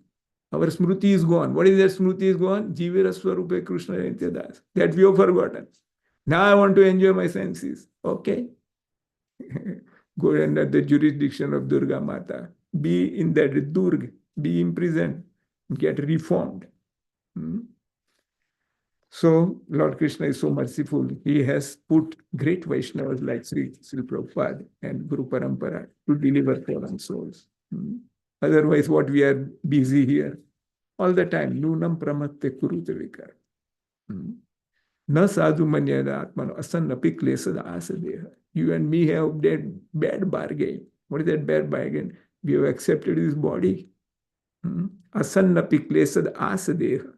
Our smruti is gone. What is that smruti is gone? Jivira swarupe Krishna Nityadas. That we have forgotten. Now I want to enjoy my senses. Okay. Go under the jurisdiction of Durga Mata. Be in that Durg, be imprisoned, get reformed. So Lord Krishna is so merciful. He has put great Vaishnavas like Sri Prabhupada and Guru Parampara to deliver fallen souls. Otherwise, what we are busy here all the time, Nunam pramatte kurute vikar. Na sadhu manyada atmano asannapi klesada asadeha. You and me have that bad bargain. What is that bad bargain? We have accepted this body. Asannapi klesad asadeha.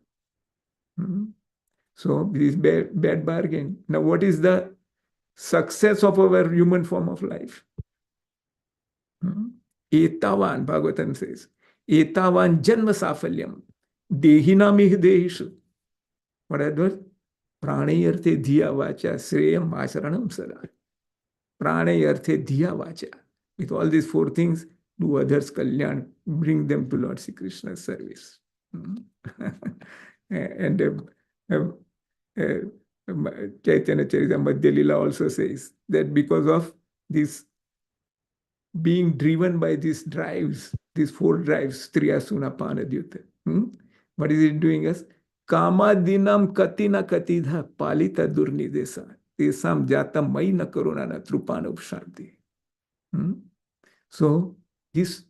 So this is bad bargain. Now what is the success of our human form of life? Etavan, Bhagavatam says, Etavan janma safalyam dehinamih dehishu. What are those? Pranayarthe dhiya vacha shreyam acharanam sada. Pranayarthe dhiya vacha. With all these 4 things, do others kalyan, bring them to Lord Sri Krishna's service. And Chaitanya Charitamrita Lila also says that because of this being driven by these drives, these four drives, Triyasuna Panadyuta. What is it doing us? Kama dinam katina katidha palita durnidesa tesam jata maina karunana trupana upshanti. So these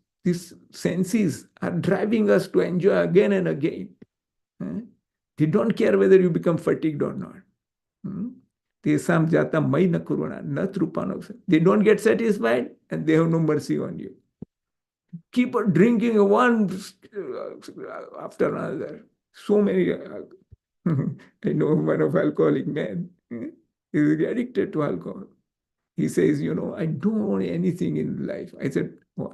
senses are driving us to enjoy again and again. They don't care whether you become fatigued or not. Tesam jata maina karuna na trupana upshanti. They don't get satisfied and they have no mercy on you. Keep on drinking one after another. So many. I know one of alcoholic men. He's addicted to alcohol. He says, I don't want anything in life. I said, why?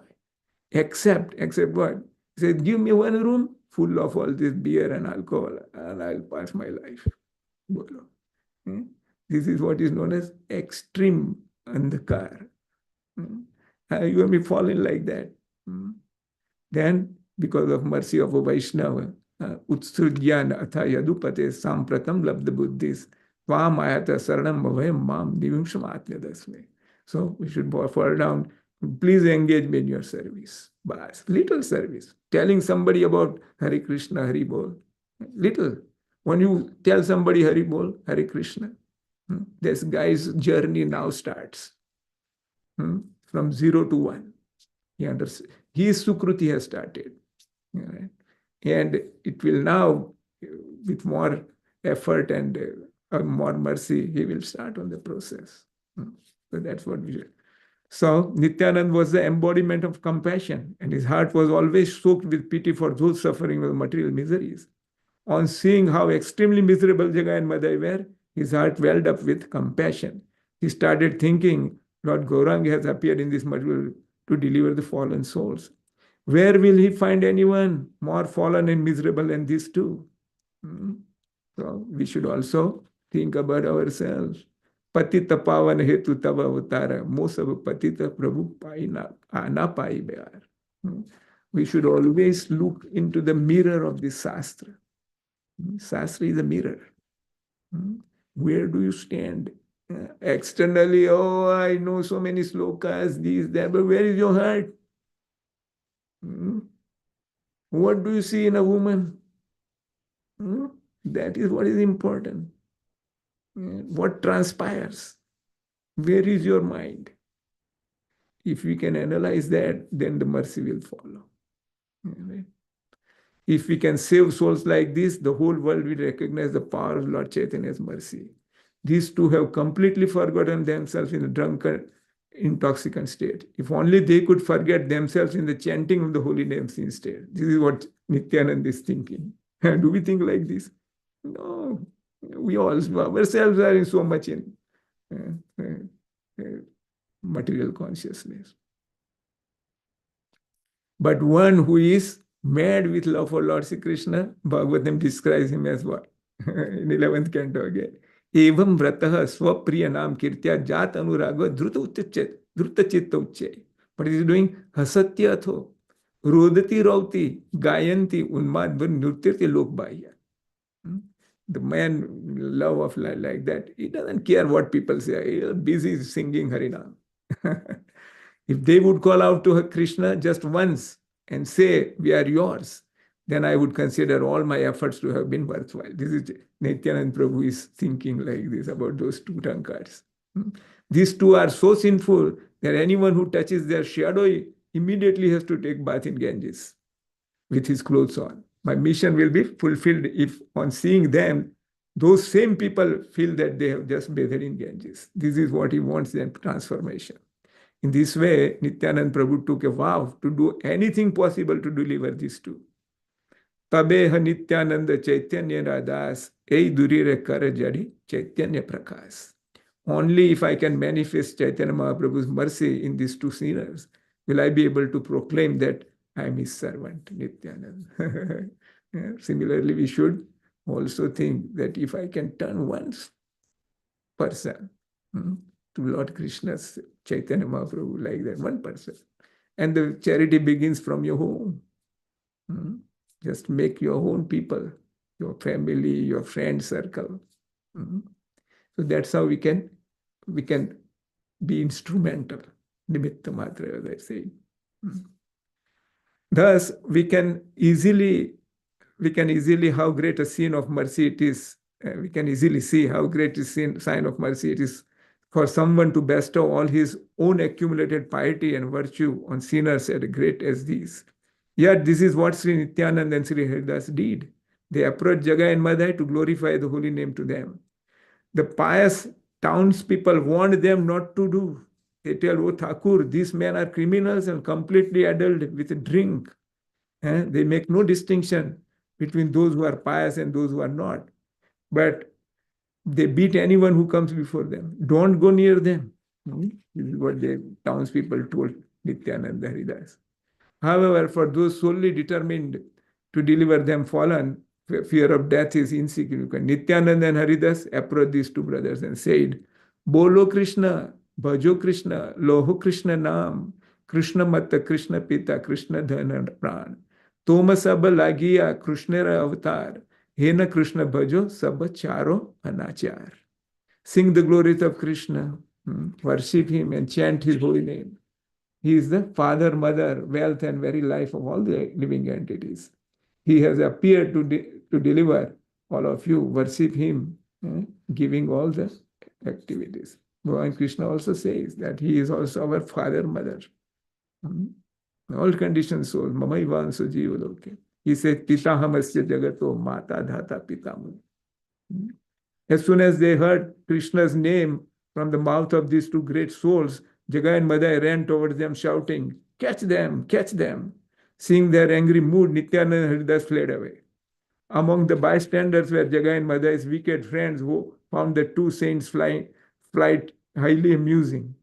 Except what? He said, give me one room full of all this beer and alcohol, and I'll pass my life. This is what is known as extreme andhakar. You have been falling like that. Then, because of mercy of a Vaishnava, Utsudhyana atha yadupate sampratam labda buddhisvam ayata saranam bhavayam mam divimsham atmyadasme. So we should fall down. Please engage me in your service. Bas, little service. Telling somebody about Hare Krishna, Hare Bol. Little. When you tell somebody Hare Bol, Hare Krishna, this guy's journey now starts. From 0 to 1. His Sukruti has started. Right? And it will now, with more effort and more mercy, he will start on the process. So that's what we do. So Nityananda was the embodiment of compassion, and his heart was always soaked with pity for those suffering with material miseries. On seeing how extremely miserable Jagai and Madhai were, his heart welled up with compassion. He started thinking, Lord Gauranga has appeared in this material to deliver the fallen souls. Where will he find anyone more fallen and miserable than these two? So we should also think about ourselves. Patita pavan hetu tava avatara, mosab patita prabhu na pai bear. We should always look into the mirror of the Shastra. Shastra is a mirror. Where do you stand? Externally, I know so many slokas, these, that, but where is your heart? What do you see in a woman? That is what is important. What transpires? Where is your mind? If we can analyze that, then the mercy will follow. Right? If we can save souls like this, the whole world will recognize the power of Lord Chaitanya's mercy. These two have completely forgotten themselves in a drunken, intoxicant state. If only they could forget themselves in the chanting of the holy names instead. This is what Nityananda is thinking. Do we think like this? No. We all ourselves are in so much in material consciousness. But one who is mad with love for Lord Sri Krishna, Bhagavatam describes him as what? In 11th canto again. Evam vrataha swapriya nam kirtya jat anuraga dhruta chitta uchche. What is he doing? Hasatya atho. Rodati rauti gayanti unmadvan nurtirti lokbahya. The man, love of life like that, he doesn't care what people say. He is busy singing Harinam. If they would call out to Krishna just once and say, we are yours, then I would consider all my efforts to have been worthwhile. This is Nityananda Prabhu is thinking like this about those two tankards. These two are so sinful that anyone who touches their shadow immediately has to take bath in Ganges with his clothes on. My mission will be fulfilled if on seeing them, those same people feel that they have just bathed in Ganges. This is what he wants, then transformation. In this way, Nityananda Prabhu took a vow to do anything possible to deliver these two. Tabeha Nityananda Chaitanya Radas, ei durire kara jadi Chaitanya Prakas. Only if I can manifest Chaitanya Mahaprabhu's mercy in these two sinners will I be able to proclaim that I am his servant, Nityananda. Similarly, we should also think that if I can turn one person to Lord Krishna's Chaitanya Mahaprabhu like that, one person, and the charity begins from your home. Just make your own people your family, your friend circle. So that's how we can be instrumental. Nimitta matra, as I say. Thus, we can easily how great a scene of mercy it is. We can easily see how great a sign of mercy it is for someone to bestow all his own accumulated piety and virtue on sinners as great as these. Yet this is what Sri Nityananda and Sri Haridas did. They approached Jagai and Madhai to glorify the holy name to them. The pious townspeople warned them not to do. They tell, "Oh Thakur, these men are criminals and completely addled with drink." They make no distinction between those who are pious and those who are not. But they beat anyone who comes before them. Don't go near them. This is what the townspeople told Nityananda and Haridas. However, for those solely determined to deliver them fallen, fear of death is insignificant. Nityananda and Haridas approached these two brothers and said, "Bolo Krishna, bhajo Krishna, loho Krishna naam, Krishna mata, Krishna pita, Krishna dhana pran. Toma sab lagiya Krishnera avatar, hena Krishna bhajo sab charo anachar." Sing the glories of Krishna, worship him and chant his holy name. He is the father, mother, wealth, and very life of all the living entities. He has appeared to deliver all of you. Worship him, giving all the activities. Bhagavan Krishna also says that he is also our father, mother. All conditioned souls, mamaivansu jivaloke. He says, Pitahamasya jagato mata dhata pitamu. As soon as they heard Krishna's name from the mouth of these two great souls, Jagai and Madhai ran towards them shouting, "Catch them, catch them." Seeing their angry mood, Nityananda and Haridas fled away. Among the bystanders were Jagai and Madhai's wicked friends who found the two saints' flight highly amusing.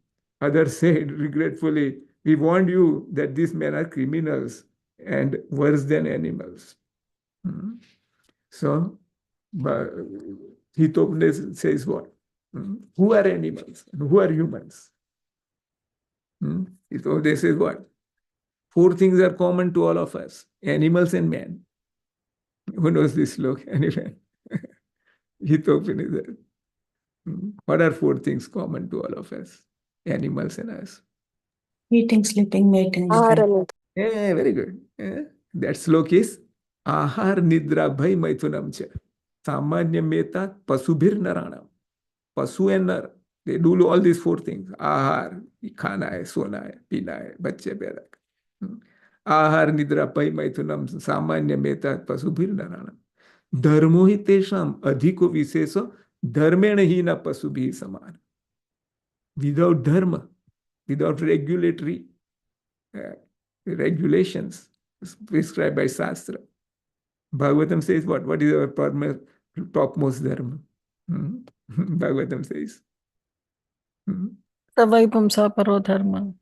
Others said regretfully, "We warned you that these men are criminals and worse than animals." So, Hitopnes says what? Who are animals and who are humans? So they say what? Four things are common to all of us: animals and men. Who knows this look? Anyway, Hitopnes. What are four things common to all of us? Animals and us. Eating, sleeping, mating. Yeah, very good. That slok is Ahar Nidra Bhai Maithunam Cha. Samanya Meta Pasubhir Naranam. Pasu and Nar. They do all these four things. Ahar, khana hai, sona hai, pina hai, bacche paida kar. Ahar Nidra Bhai Maithunam Samanya Meta Pasubhir Naranam. Dharmo hi tesham adhiko viseso dharmena hi na pasubhi saman. Without dharma, without regulatory regulations prescribed by Shastra. Bhagavatam says what? What is our topmost dharma? Bhagavatam says. Savai pumsa paro dharma.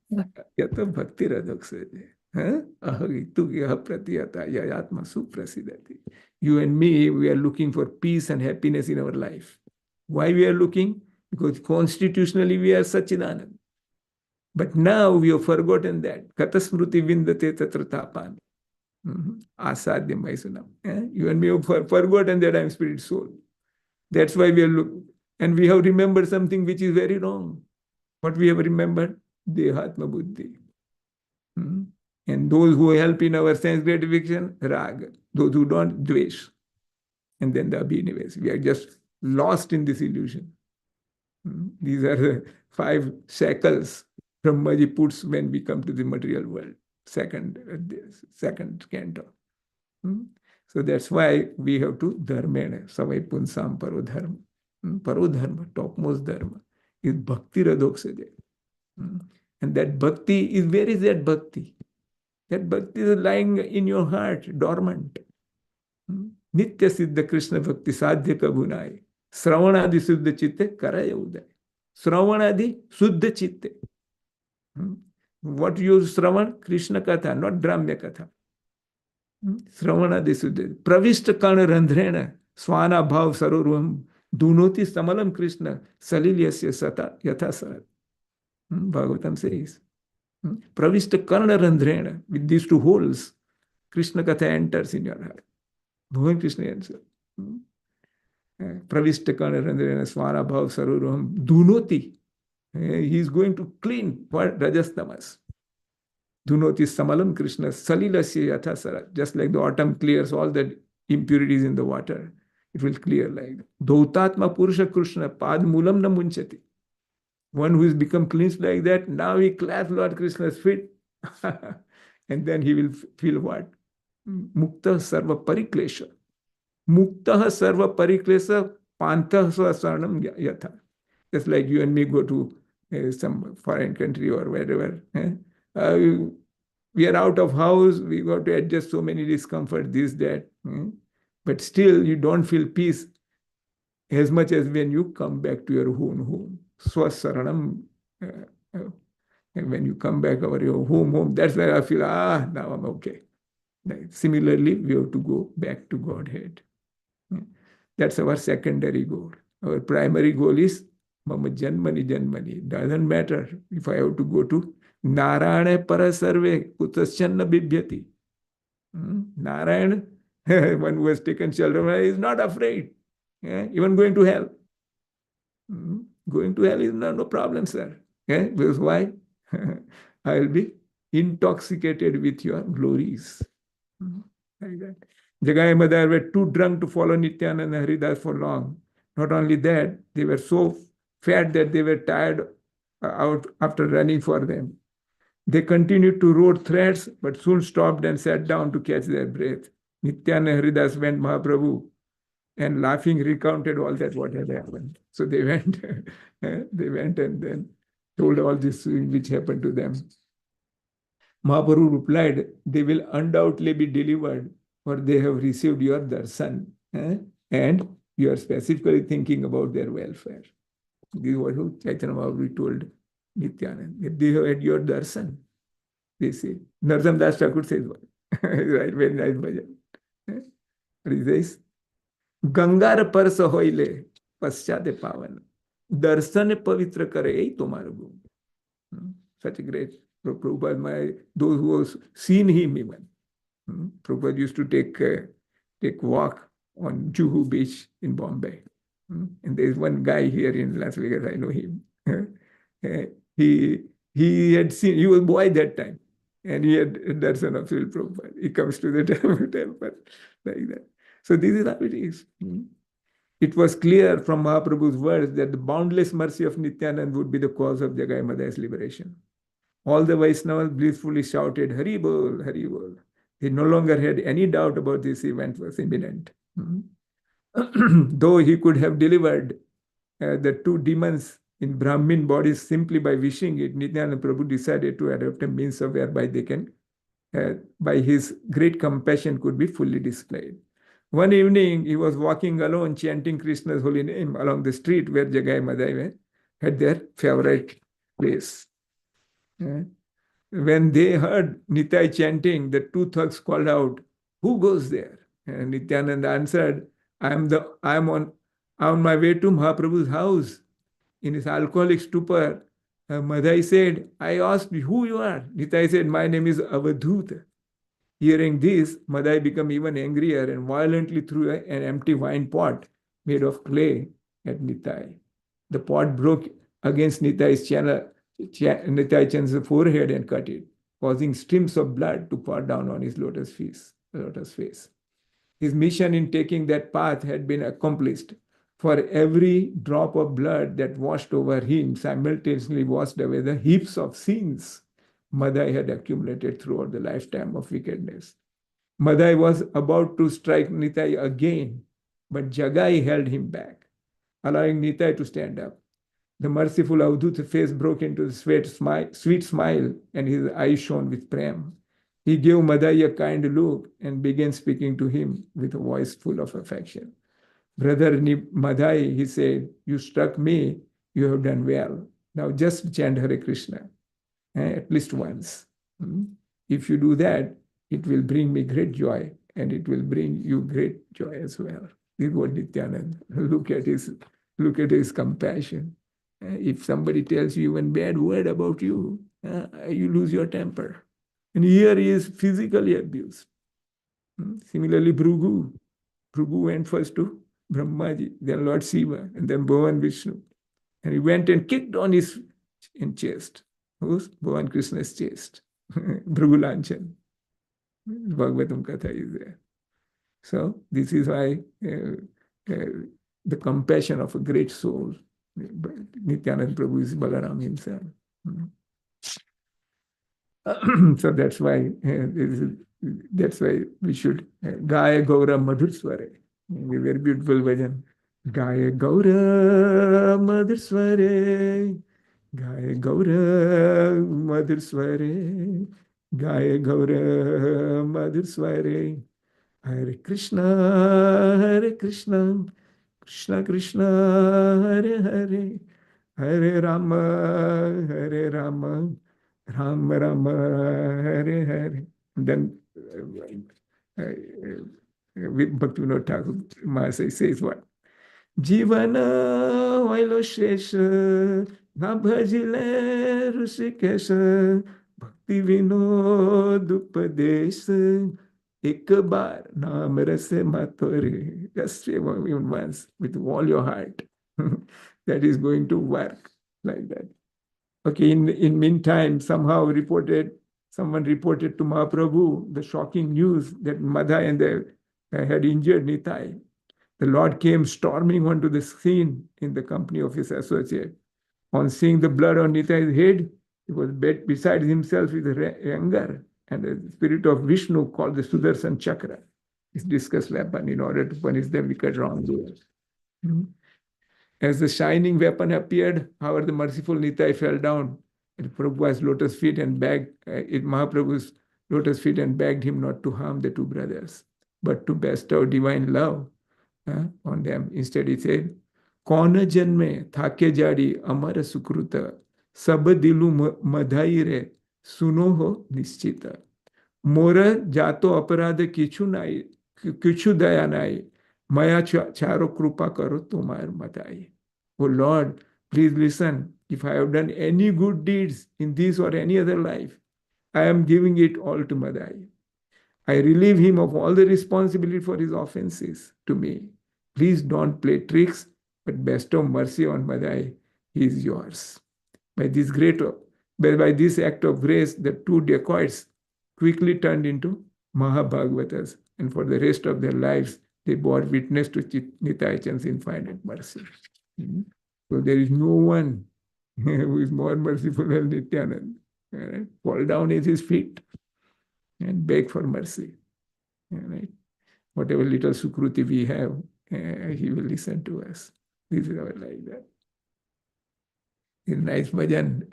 Yata bhakti radoksa. Ahagitu yaha pratiyata yayatma suprasidati. You and me, we are looking for peace and happiness in our life. Why we are looking? Because constitutionally we are Sachidanand. But now we have forgotten that. Katasmruti vindate tatra tapan. Asadhyam maisunam. You and me have forgotten that I am spirit soul. That's why we are looking. And we have remembered something which is very wrong. What we have remembered? Dehatma buddhi. And those who help in our sense gratification, raga. Those who don't, dvesh. And then the abhinives. We are just lost in this illusion. These are the 5 shackles Brahmaji puts when we come to the material world. Second canto. So that's why we have to dharmena, savai punsam parodharma. Parodharma, topmost dharma, is bhakti radoksaja. And that bhakti is, where is that bhakti? That bhakti is lying in your heart, dormant. Nitya siddha Krishna bhakti sadhya kabunai. Sravanadi suddha chitte karaya uday. Sravanadi suddha chitte. What you Sravan? Krishna Katha, not Dramya Katha. Sravana Desudde. Pravishta Kana Randhrena, Swana Bhav Saroruam, Dunoti Samalam Krishna, Salilyasya Sata Yathasat. Bhagavatam says. Pravishta Kana Randhrena, with these 2 holes, Krishna Katha enters in your heart. Bhagavan Krishna answers. Pravishta Kanarandrena Swara Bhav Saruram Dunoti. He is going to clean what Rajas Tamas. Dunoti Samalam Krishna Salilasya Yathasara. Just like the autumn clears all the impurities in the water, it will clear like that. Dhautatma Purusha Krishna Pad Mulam na Munchati. One who has become cleansed like that, now he clasps Lord Krishna's feet. And then he will feel what? Mukta Sarva Pariklesha. Mukta Sarva Pariklesha Pantha Swasanam Yatha. Just like you and me go to some foreign country or wherever. We are out of house, we got to adjust so many discomfort, this, that. But still, you don't feel peace as much as when you come back to your own home. Swasaranam. And when you come back over your home, that's where I feel, now I'm okay. Similarly, we have to go back to Godhead. That's our secondary goal. Our primary goal is Mama Janmani Janmani. Doesn't matter if I have to go to Narayana Parasarve Putaschanna Bibhyati. Narayana, one who has taken children, is not afraid. Even going to hell. Going to hell is no problem, sir. Because why? I will be intoxicated with your glories. Like that. Jagai and Madhai were too drunk to follow Nityananda and Haridas for long. Not only that, they were so fat that they were tired out after running for them. They continued to roar threats, but soon stopped and sat down to catch their breath. Nityananda and Haridas went Mahaprabhu and laughing recounted all that what had happened. So they went, and then told all this which happened to them. Mahaprabhu replied, they will undoubtedly be delivered, for they have received your darshan, and you are specifically thinking about their welfare. This is what Chaitanya Bhagavata told Nityananda. They have had your darshan, they say. Narsam Das Thakur says what? Right, very nice bhajan. What he says? Gangar parsa hoile paschate pavan. Darshan pavitra kare tomaro gun. Such a great Prabhupada, those who have seen him even. Prabhupada used to take walk on Juhu Beach in Bombay. And there's one guy here in Las Vegas, I know him. He had seen, he was a boy that time, and he had darshan of Srila Prabhupada. He comes to the temple like that. So this is how it is. It was clear from Mahaprabhu's words that the boundless mercy of Nityananda would be the cause of Jagai and Madhai's liberation. All the Vaishnavas blissfully shouted, Hari Bol, Hari Bol. They no longer had any doubt about this event was imminent. Though he could have delivered the two demons in Brahmin bodies simply by wishing it, Nityananda Prabhu decided to adopt a means of whereby they can, by his great compassion, could be fully displayed. One evening, he was walking alone, chanting Krishna's holy name along the street where Jagai and Madhai had their favorite place. When they heard Nitai chanting, the two thugs called out, "Who goes there?" And Nityananda answered, I am on my way to Mahaprabhu's house. In his alcoholic stupor, Madhai said, I asked who you are. Nitai said, my name is Avadhuta. Hearing this, Madhai became even angrier and violently threw an empty wine pot made of clay at Nitai. The pot broke against Nitai's Chan's forehead and cut it, causing streams of blood to pour down on his lotus face. His mission in taking that path had been accomplished. For every drop of blood that washed over him simultaneously washed away the heaps of sins Madhai had accumulated throughout the lifetime of wickedness. Madhai was about to strike Nitai again, but Jagai held him back, allowing Nitai to stand up. The merciful Avadhuta's face broke into a sweet smile, and his eyes shone with prem. He gave Madhai a kind look and began speaking to him with a voice full of affection. Brother Madhai, he said, you struck me, you have done well. Now just chant Hare Krishna, at least once. If you do that, it will bring me great joy, and it will bring you great joy as well. This is what Nityananda, look at his compassion. If somebody tells you one bad word about you, you lose your temper. And here he is physically abused. Similarly, Bhrigu, Prabhu went first to Brahmaji, then Lord Shiva, and then Bhavan Vishnu. And he went and kicked on his chest. Who's Bhavan Krishna's chest? Bhrugu Lanchan. Bhagavatam Katha is there. So this is why the compassion of a great soul, Nityananda Prabhu is Balaram himself. So that's why we should Gaya Gaura Madhur Sware. A very beautiful bhajan. Gaya Gaura Madhur Sware. Gaya Gaura Madhur Sware. Gaya Gaura Madhur Sware. Hare Krishna, Krishna Krishna, Hare Hare, Hare Rama, Rama Rama, Hare Hare. And then Bhaktivinoda Thakur Mahasaya says what? Jivana vailo shesha, na bhajile Rishikesha, Bhakti Vinod Upadesha, ek bar naam rase mathore. Just say even once with all your heart. That is going to work like that. Okay, in meantime, someone reported to Mahaprabhu the shocking news that Madhai and they had injured Nitai. The Lord came storming onto the scene in the company of his associate. On seeing the blood on Nitai's head, he was beside himself with anger, and the spirit of Vishnu called the Sudarshan Chakra, his discus weapon, in order to punish them because wrongdoers. As the shining weapon appeared, however, the merciful Nitai fell down at Prabhu's lotus feet and Mahaprabhu's lotus feet and begged him not to harm the two brothers, but to bestow divine love on them. Instead, he said, Kauna janme thake jari amara sukruta, sab dilu madhai re sunoho nischita. Mora jato aparadha kichu daya nai, maya charo krupa karo tomar madhai. Oh Lord, please listen. If I have done any good deeds in this or any other life, I am giving it all to Madhai. I relieve him of all the responsibility for his offenses to me. Please don't play tricks, but bestow mercy on Madhai. He is yours. By this act of grace, the two dacoits quickly turned into Mahabhagavatas, and for the rest of their lives, they bore witness to Nitai Chand's infinite mercy. So there is no one who is more merciful than Nityananda. Right? Fall down at his feet and beg for mercy. Right? Whatever little sukruti we have, he will listen to us. This is our life. That. It's nice bhajan.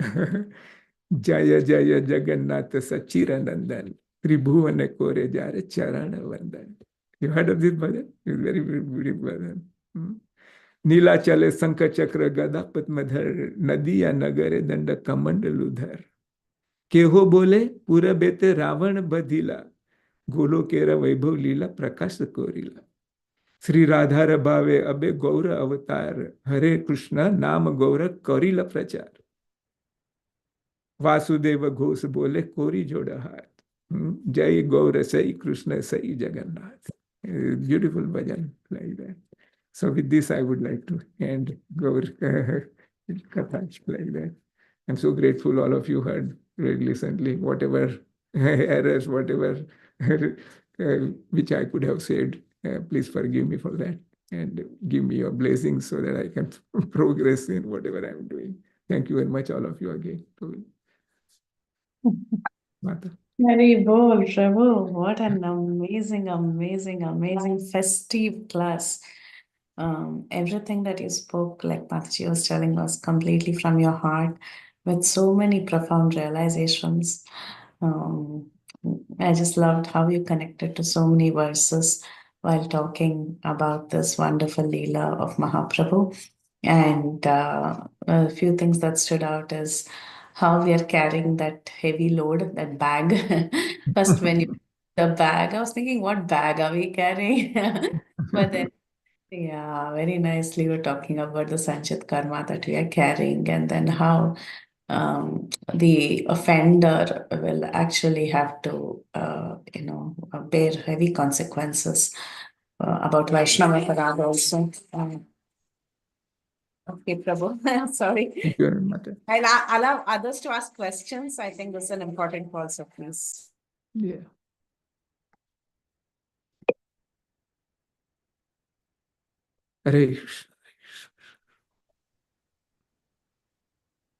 Jaya Jaya Jagannatha Sachiranandan Tribhuvana Kore Jare Charana Vandan. You heard of this bhajan? It's very, very beautiful bhajan. Nila Chale Sanka Chakra Gada Patmadhar Nadiya Nagare Danda Kamandaludhar. Keho bole pura bete Ravan Badhila Golo Kera Vaibhav Lila Prakasha Korila. Sri Radhara Bhave Abe Gaura Avatar Hare Krishna Nama Gaura Korila Prachar. Vasudeva Ghosh bole Kori Joda Hat. Jai Gaura Sai Krishna Sai Jagannath. Beautiful bhajan like that. So with this, I would like to end Gaur Katha like that. I'm so grateful all of you heard very recently, whatever errors, whatever which I could have said, please forgive me for that and give me your blessings so that I can progress in whatever I'm doing. Thank you very much, all of you again. Mata. Very bold, Prabhu. What an amazing, amazing, amazing festive class. Everything that you spoke, like Mataji was telling us, completely from your heart, with so many profound realizations. I just loved how you connected to so many verses while talking about this wonderful Leela of Mahaprabhu. And a few things that stood out is how we are carrying that heavy load, that bag. First, when you the bag, I was thinking, what bag are we carrying? But then, yeah, very nicely we're talking about the Sanchit karma that we are carrying, and then how the offender will actually have to, bear heavy consequences about Vaishnava Parad also. Okay, Prabhu. Sorry. Thank you very much. I'll allow others to ask questions. I think this is an important call, so please. Yeah. Hare Krishna.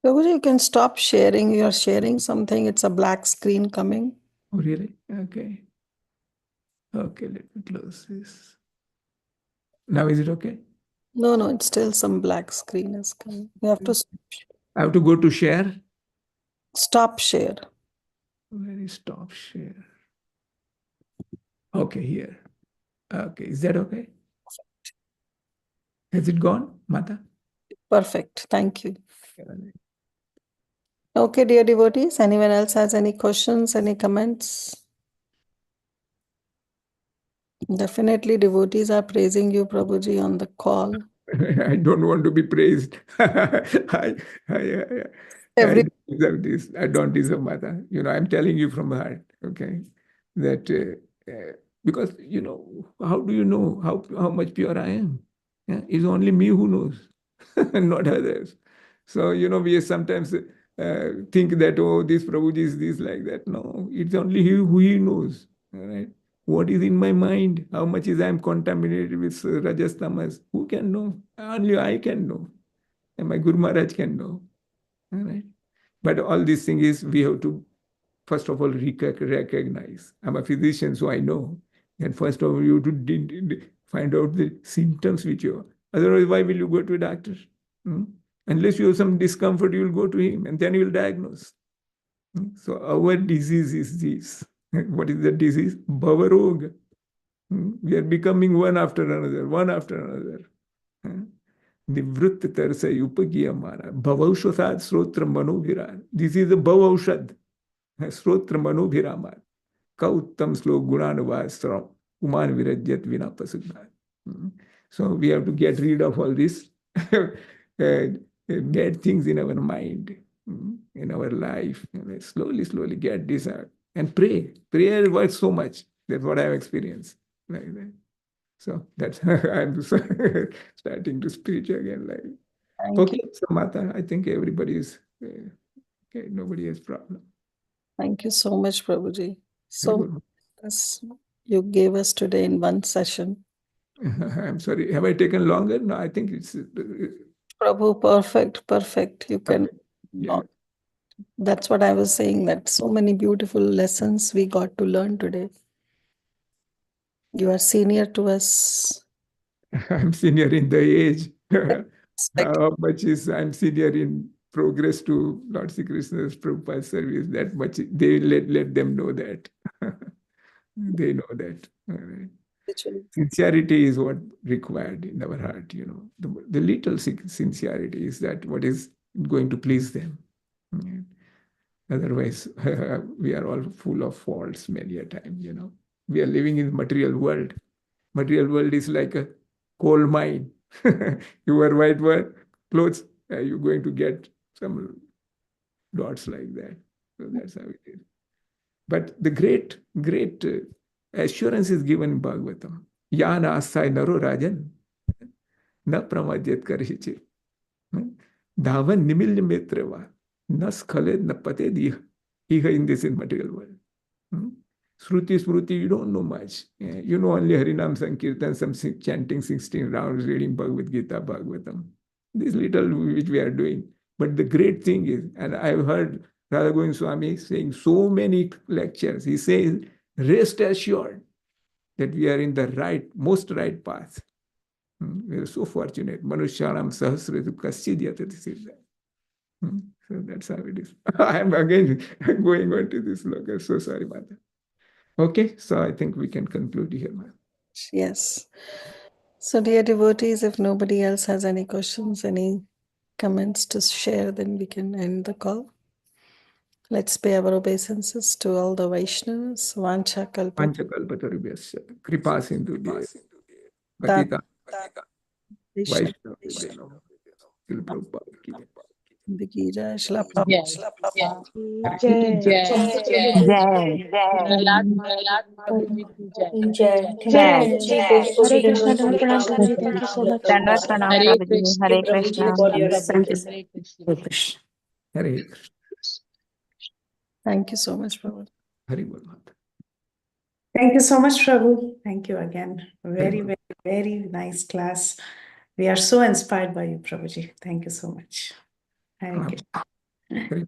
Prabhuji, you can stop sharing. You're sharing something. It's a black screen coming. Oh, really? Okay. Okay, let me close this. Now is it okay? No, no, it's still some black screen is coming. You have to I have to go to share. stop share. Where is stop share? Okay, here. Okay, is that okay? Has it gone, Mata? Perfect. Thank you. Okay, dear devotees, anyone else has any questions, any comments? Definitely devotees are praising you, Prabhuji, on the call. I don't want to be praised. I Every don't deserve this. I don't deserve Mata. I'm telling you from the heart, okay? That because, how do you know how much pure I am? Yeah? It's only me who knows, not others. So, we sometimes think that, oh, this Prabhuji is this, like that. No, it's only who he knows, all right? What is in my mind? How much is I am contaminated with Rajas Tamas? Who can know? Only I can know. And my Guru Maharaj can know. All right. But all these things is we have to, first of all, recognize. I'm a physician, so I know. And first of all, you have to find out the symptoms which you are. Otherwise, why will you go to a doctor? Hmm? Unless you have some discomfort, you will go to him and then he will diagnose. So our disease is this. What is the disease? Bhavarog. We are becoming one after another, one after another. Nivritt tarsa upagiyamana. Bhavaushasad srotra manobhiran. This is the Bhavaushad. Srotra manobhiraman. Ka uttam slok gunanavastram. Uman virajyat vina pasugnan. So we have to get rid of all this bad things in our mind, in our life. Slowly, slowly get this out. And pray. Prayer works so much. That's what I have experienced. Like that. So that's I'm starting to preach again. Like, Thank okay, you. so Mata, I think everybody is okay. Nobody has problem. Thank you so much, Prabhuji. So Very good. much you gave us today in one session. I'm sorry. Have I taken longer? No, I think it's Prabhu, perfect, perfect. You can. okay. Yeah. That's what I was saying, that so many beautiful lessons we got to learn today. You are senior to us. I'm senior in the age. Respect. How much is I'm senior in progress to Lord Sri Krishna's Prabhupada service? That much they let them know that. They know that. All right. Sincerity is what required in our heart, The little sincerity is that what is going to please them. Otherwise, we are all full of faults many a time, We are living in the material world. Material world is like a coal mine. You wear white clothes, you're going to get some dots like that. So that's how it is. But the great assurance is given in Bhagavatam. Yana asai naro rajan, na pramadyat karichi. Dhavan nimilya metreva, na skhaled na pate diha. In this material world. Shruti, Smruti, you don't know much. You know only Harinam Sankirtan, some chanting 16 rounds, reading Bhagavad Gita, Bhagavatam. This little which we are doing. But the great thing is, and I've heard Radha Govind Swami saying so many lectures, he says, rest assured that we are in the most right path. We are so fortunate. Manushyanam sahasratu kasyadhyatati siddha. So that's how it is. I am again going on to this look. I'm so sorry about that. Okay, so I think we can conclude here, ma'am. Yes. So, dear devotees, if nobody else has any questions, any comments to share, then we can end the call. Let's pay our obeisances to all the Vaishnavas. Vancha kalpa. Panchakalpatarubhyasya, kripa sindhubhye, patita, Vaishnava, Srila Prabhupada ki jai. Vicky Jai, Shila Prabhupada. Jai. Hare Krishna, Dhamma Pranam Prabhuji. Thank you so much. Dandavat Pranam Prabhuji. Hare Krishna. Hare Krishna. Thank you so much, Prabhupada. Hare Bol Mata. Thank you so much, Prabhu. Thank you again. Very, Bol. very, very nice class. We are so inspired by you, Prabhuji. Thank you so much. Hare Pranam. Krishna. Hare